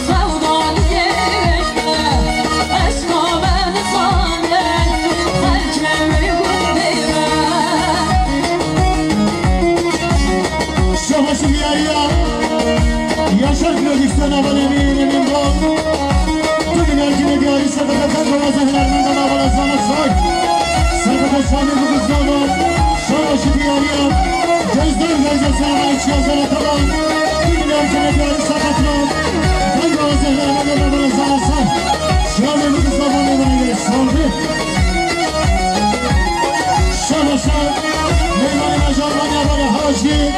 Sevda diyerekten Eşka beni sanen Terkemi gundeyme Şabaşı bir yer ya Yaşar Kürdistan'a bana eminim bu Bugün erkine diyarı sakata kanka vazihlerden bana sana say Sakata şanı bu kızlarla Şabaşı bir yer ya Gözler gözesine hiç yazana kalan Bugün erkine diyarı sakatla Kanka vazihlerden bana sana say Şanı bu kızlarla bana göre saldı Şabaşa Meymanı Macarman yabanı Hacı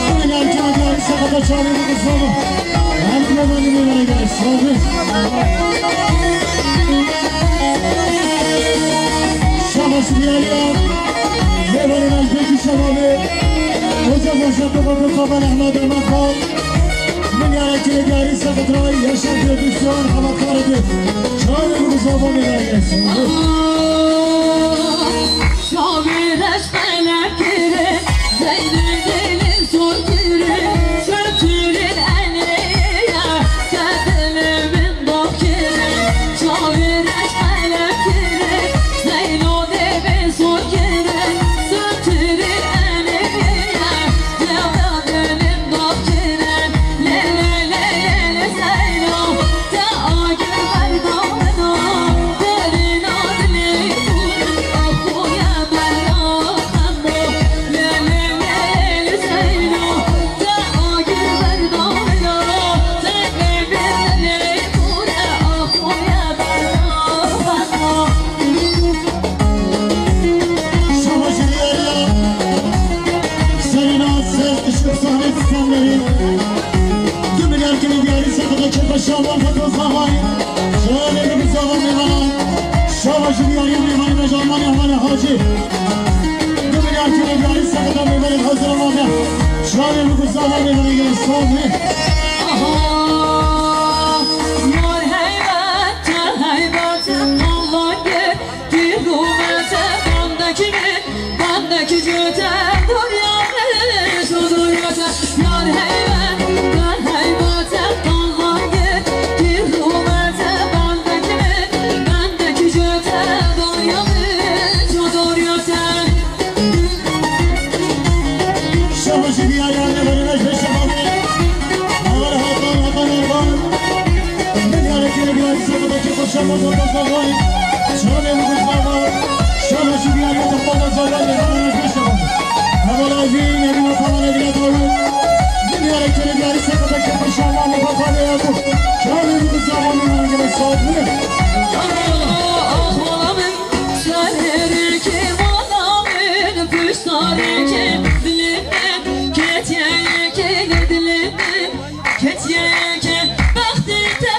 Bugün erkine diyarı sakata şanı bu kızlarla Erkine bana göre saldı Şabaşı bir yer ya Meyvanın Özbeki şabalı Hoca boşa babamı kaban Ahmet Emakal Milyaraki gari sakatray Yaşar Kürdistan'ın hamaklarıdır Çağrı bu zaman ilerlesin Şabir eşmelekleri Zeynü delin sorkiri Çötürün enliye Kedilimin dokiri Şabir eşmelekleri Zeynü delin sorkiri Çötürün enliye Kedilimin dokiri Le le le le Zeynü Te agir berdamına Derin adli Akuya berrakanda Le le le le Zeynü Te agir berdamına Derin adli Akuya berrakanda Şabaşı bir yer ya Senin ağatsız ışık sahnesi senleri Gümül erkini diyarı sakata kepa şaban fakıl zahay Şöyle bir zaman meyvana Şabaşı bir yer ya meyvanı mecanman yahmanı hacı Gümül erkini diyarı sakata meyvanı hazırlamada Şöyle bir zaman meyvanı gelin soğuk Yar heybette heybette Allah gir Dirhumete bendeki cüte Dur yani şu dur yote Yar heybette heybette Allah gir Dirhumete bendeki cüte Dur yani şu dur yote Şabaşı bir yer ya meyvanı mecbe şabanı Ağır hakan erban Milyar ekine bir yer sakata kepa şaban fakıl zahay Şöyle bir kızlar Şabaşı bir yer ya toplamda zorlar meyvanı mecbe şabanı Havalı azim evine falan evine doğru Milyar ekine bir yer sakata kepa şaban fakıl yakup Şöyle bir kızlar meyvanı göre sağlıklı Ağlamın şehri kim adamın Püştarı kim bilimin Ketiye ki nedilimin Ketiye ki Bəxtite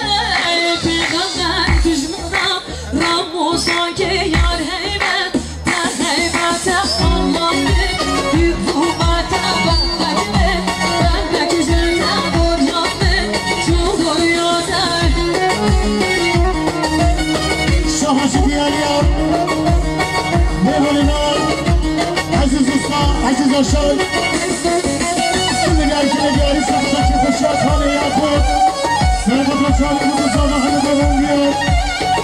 Peygamber düşmana Ramusa ki yar heybet Heybete Allah bir hükümete bendeki cüte Dur yandı Çuldur yote Şabaşı bir yer ya Meyvanına Aziz Usta Aziz Aşar Milyar ekine bir yer sakata kepa şaban yakup Serbatla çağrı bu kızlarla hani babam diyor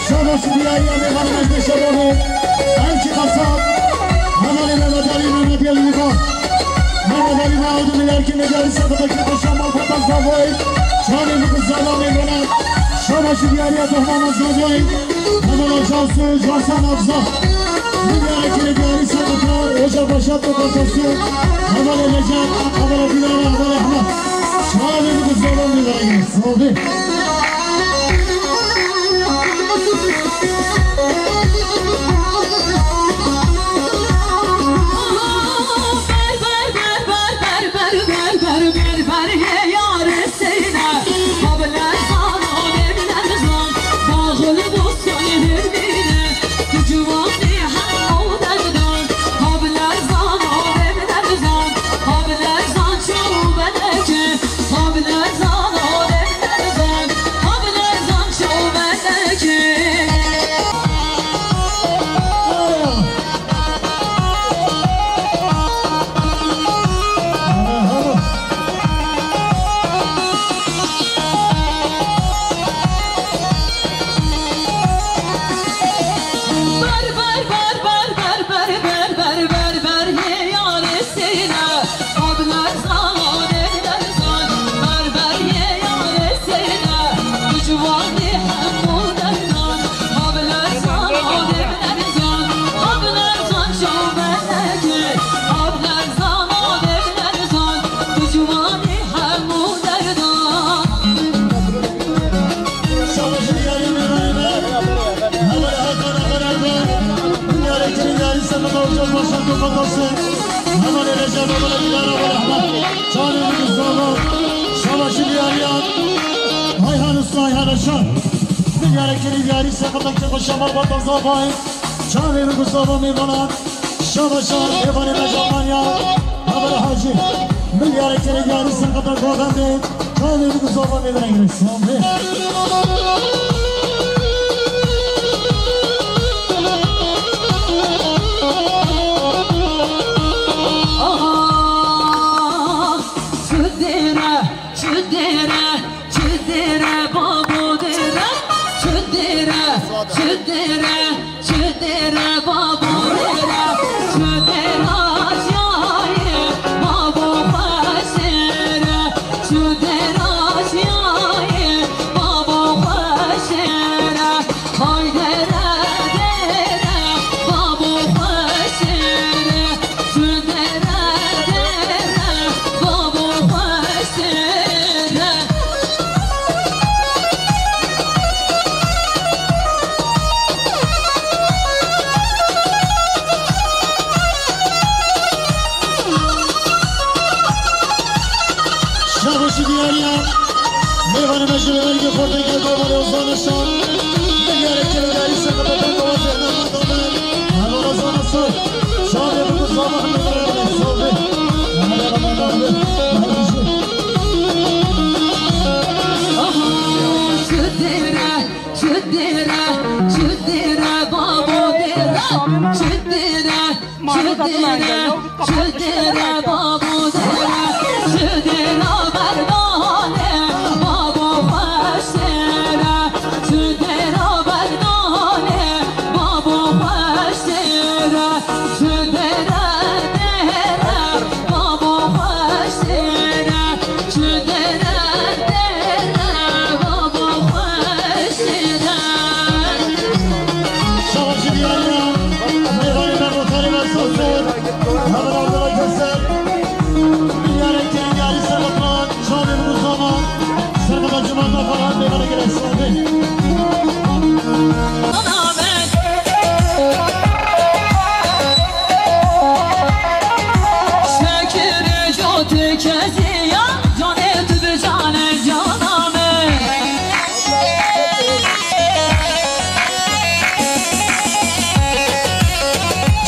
Şabaşı bir yer ya meyvanı mecbe şabanı Elki kasap Hamali Mehmet Ali Mehmet Yelvika Mehmet Ali Mahmud'un ilerkine geldi sakata kepa şaban patas davay Çağrı bu kızlarla meyvana Şabaşı bir yer ya tohmamız gözey Hamala Cansu Cansan Afza Milyar ekine bir yer sakata Hoca Başat Tokatası Hamali Necat Hamali Bilal Hamali Ahmet Çağrı bu kızlarla meyvana geldi Yar Ocak baştan kapatması. Hemen Recep Ömer'e gider Abu Rahman. Canım Mustafa. Savaşı bir arayan. Ayhan Usta Ayhan Aşar. Bir hareketi bir araysa katakça koşamar batan zafayı. Canım Mustafa Mevlana. Şabaşar Evan Emecan ya. Haber Hacı. Bir hareketi bir araysa katak koşan değil. Canım Mustafa Mevlana girsin.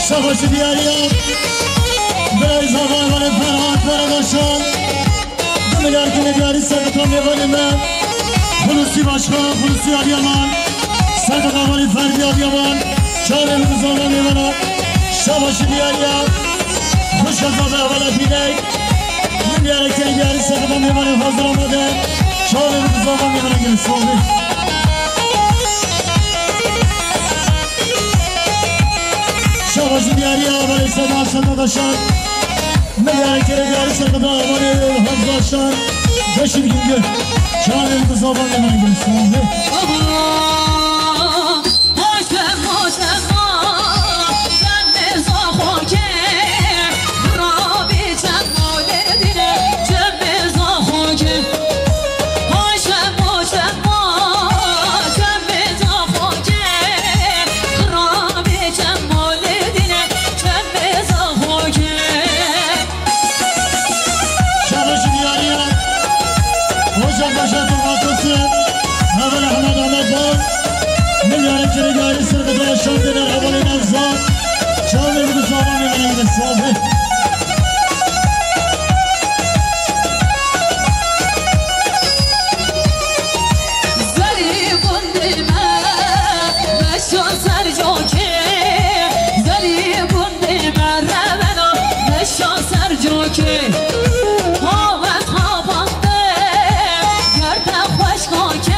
Savaşı diyarıyam Bey zamanları ferhat veremezsen Demiler ki diyarı sakıtan yamanım Hulusi Başkan, Hulusi Adıyaman Sakıtan vali Ferdi Adıyaman Çağrımız olan yamana Savaşı diyarıyam Hoş azabı evvela bilek Demiler ki diyarı sakıtan yamanı hazırlamadı Çağrımız olan yamana gelsin Savaşı diyarıya böyle sevdan sırdaşlar Meğer kere diyarı sırkıda amanı hazırlaşlar Beşir güngü Çağrı kız olan yana gelsin Şantılar havalıdan sağ Çağlarımız sağlam yana gider sağlam Zari bundime Meşon sercoki Zari bundime Revena Meşon sercoki Havet hapatte Gerde hoş koke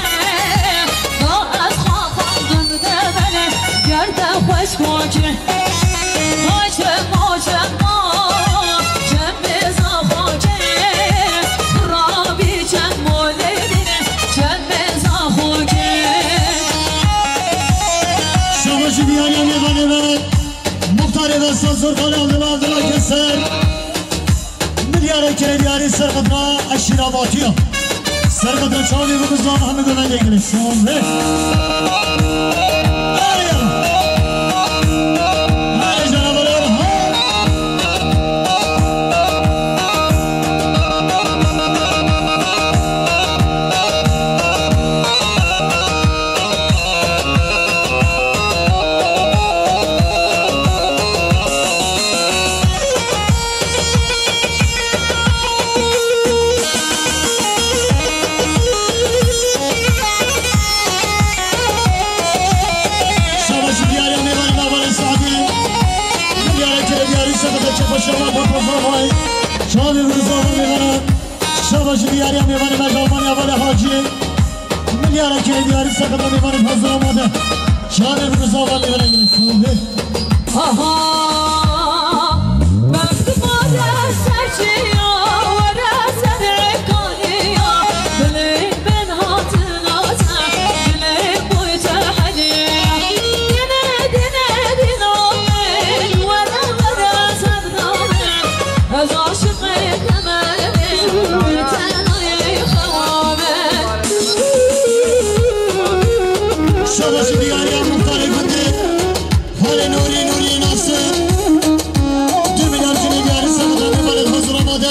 Daet hapandım de beni Gerde hoş koke Haçem haçem Cembe zahoke Rabi cemmoledine Cembe zahoke Savaşı diyarıya meyvane ver Muhtar eder sazır aldılar keser Milyar kere diyarı sarkıdına aşırı batıyor Sarkıdına çağırıyor bu kızlar Ahmet Ömer'le ilgili son ve Hadi canavarlar maşallah Bozovay Şabi Bozovay Mevana Şabaşı diyarya Mevana Megalmanya Vale Hacı Milyara kere diyarı sakata Mevana hazır olmadı Şabi Bozovay Mevana gelsin Aha Baktım ara serçiyor Ara sene kaniyor Bilin ben hatına Bilin bu tehliye Dine dine dinamin Vara vara sevdamin Az aşık ekmemin Tenayı havamin Şabaşı diyarya muhtar efendi Hale nuri nuri nasıl Dümiler kine diyarı sakata Mevana hazır olmadı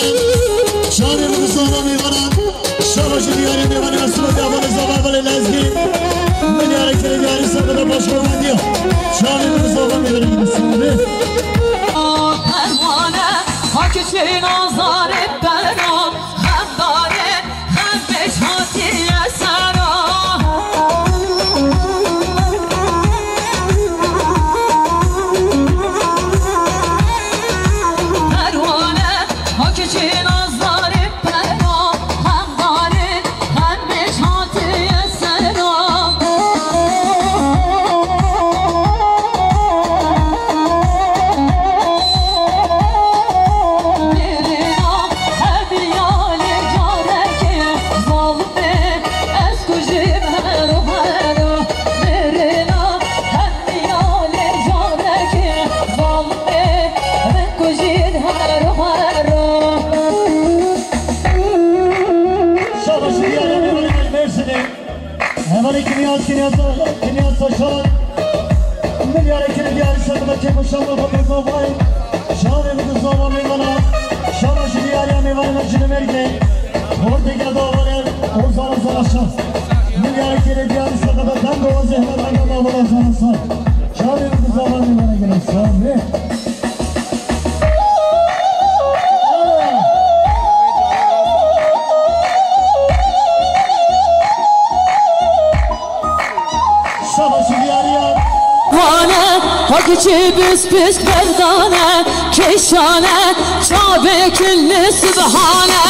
Şabi Bozovay Mevana Şabaşı diyarya Mevana Mesut Yavalı Zavar Vale Lezgi Milyara kere diyarı sakata başkoman diyor Şabi Bozovay Mevana gelsin Pervane hak için azar hep beram Hem daret hem beşhatiye seram Pervane hak için azar hep beram Hem daret hem beşhatiye seram Şabaşı diyarya Mevana Mersin'i Hemen Kinyas Taşan Milyara kere diyarı sakata Kekoşanlı Bozovay Şabi Bozovay Mevana Şabaşı diyarya Mevana Mersin'i Merke Ortega Dağlar Ozan Savaşan Milyara kere diyarı sakata Tango Zehmet Agama Vala Savaşan Şabi Bozovay Mevana gelsin Şabaşı diyarya Vane hak içi büs büs perdane Keşane çabe külli sübhane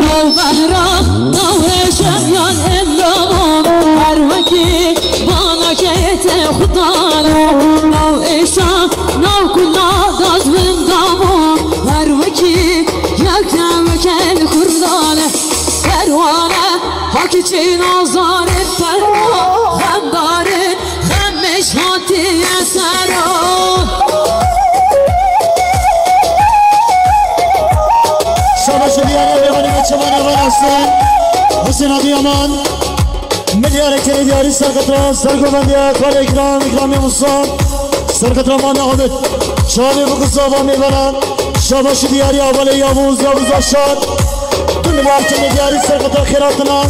Nav behram nav eşem yan endamam Her vakit bana kete khudane Nav eşem nav kulla dazvim damam Her vakit yaknamekel kurdane Pervane hak için azar hep pervan Hem darin hem meşhatiye seran Şabaşı diyarya Mevana Meçemana Varası Hüseyin Adıyaman Milyara kere diyarı sakata Sargobandiya Kale İkramiye Musa Sarkatra Mane Ahmet Şabi Bozovay Mevana Şabaşı diyarya Vale Yavuz Aşar Milyar kere diyarı sakata Khiratına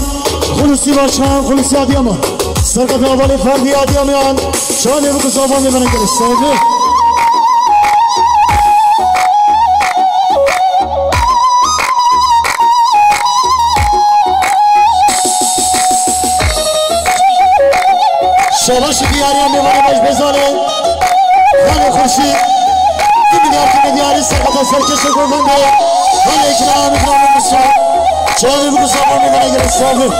Hulusi Başkan Hulusi Adıyaman Sarkatra Vale Ferdi Adıyaman Şabi Bozovay Mevana gelsin Şabaşı diyarya Mevana Mecbezane Hale Khurşi Milyar kere diyarı sakata Serkeşe Kurbandı Hale İkramiye Musa Şabi Bozovay Mevana gelsin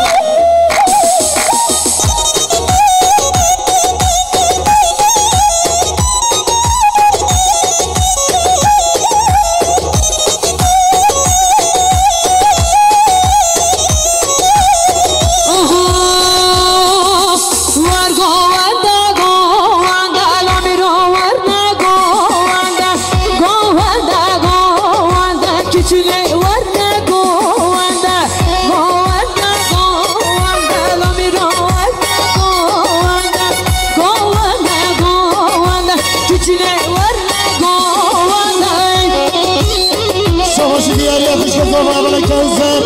Savaşı diyarya Kışkı Zavabına Kevzer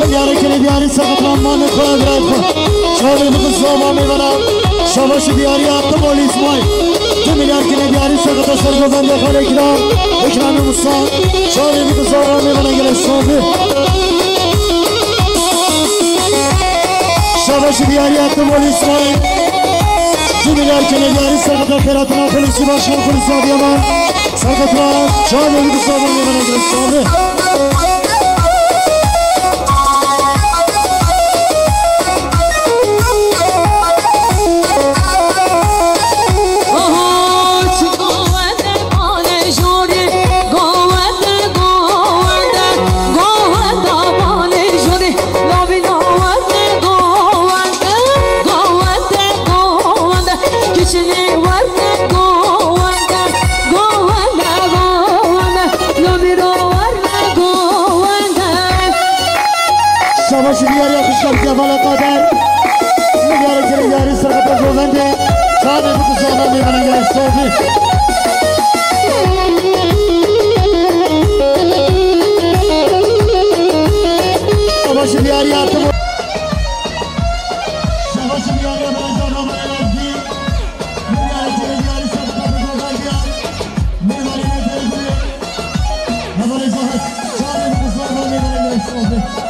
Milyara kere diyarı sakatlanmanı koyabilir Şabi Bozovay Mevana Savaşı diyarya Taboli İsmail Milyar kere diyarı sakata Sargobandiya Kale İkramiye Musa Şabi Bozovay Mevana gelsin Savaşı diyar yattım ol İsmail. Cümleler kenedileri Sarkıtlar Ferhat'ına polisi başkan polisi Adıyaman. Sarkıtlar Çağ Bölgü Sabır'ın yanına girişti abi. Savaşı diyar yakışlar kefale kader. Milyarı kenedileri Sarkıtlar Govende. Çağ Bölgü Sabır'ın yanına girişti abi. Savaşı diyar yattım. Savaşı diyar yattım. Milyarı kenedileri Sarkıtlar Govende. Milyarı kenedileri Havale Zahat. Çağ Bölgü Sabır'ın yanına girişti abi.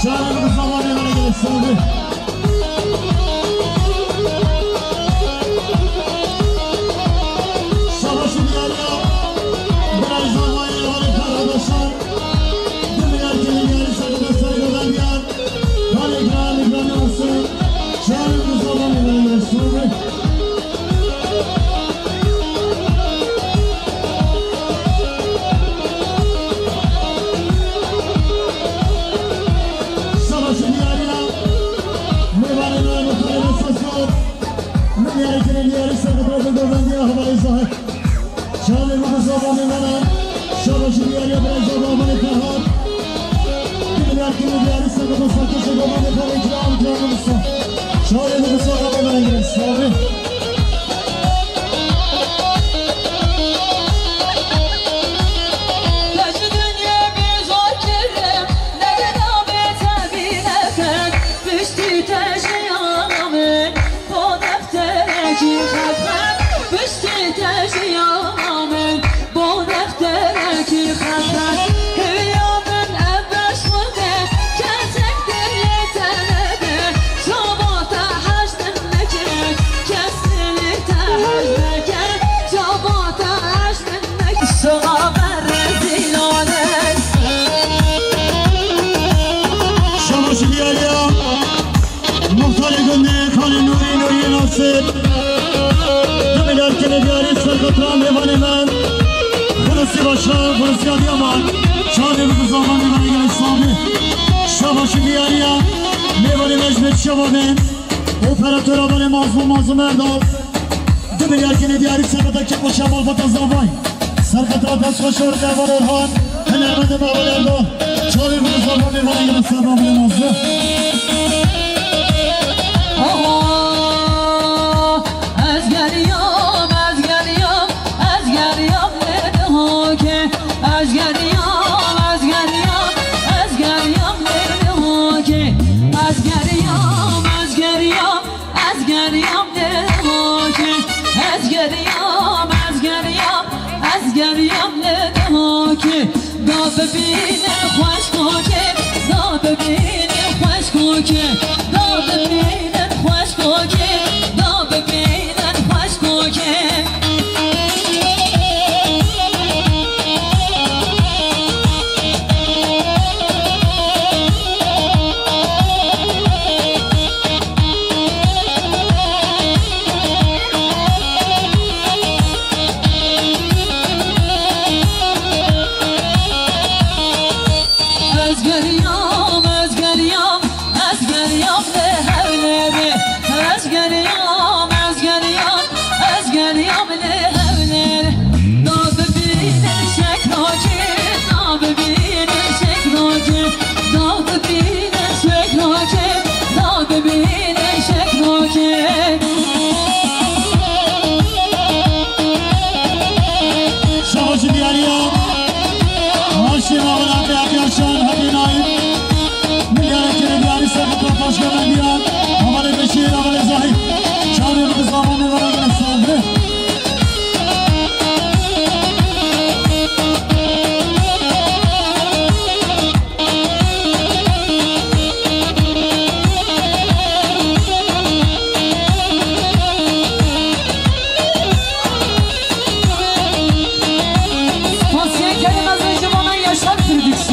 Çağrı'nın zamanı yana gelirsin abi. Savaşı diyarya biraz zamanı yana kardeşler. Dünya kendileri sarıda sarıdan yan. Kale krali kanası. Çağrı'nın zamanı yana gelirsin abi. Savaşı diyarya biraz zamanı kahat. Kimler diyarı sakın sakın zamanı kahat. İkram canımızsa. Şahane zamanı girişti abi. Dümeler kenedileri Sarkıtlar Mevanemen. Polisi başkan polisi Adıyaman. Çağ Bölgü Sabır'ın yanına gelirsin abi. Savaşı diyarya Mevane Mecmet Şevamen. Operatör abone Mazlum Erdal. Dümeler kenedileri Sarkıtlar Kekmoşa Malbata Zavay. Sarkıtlar Taskoşor Devar Orhan. Helemede Mevane Erdal. Çağ Bölgü Sabır'ın yanına gelirsin abi Mazlum. başka ben diyen Havale Beşir, Havale Zahir Çağırıyor kız zaman ne bana göre saldırı Tavsiye kelimesi bana yaşar prodüksiyon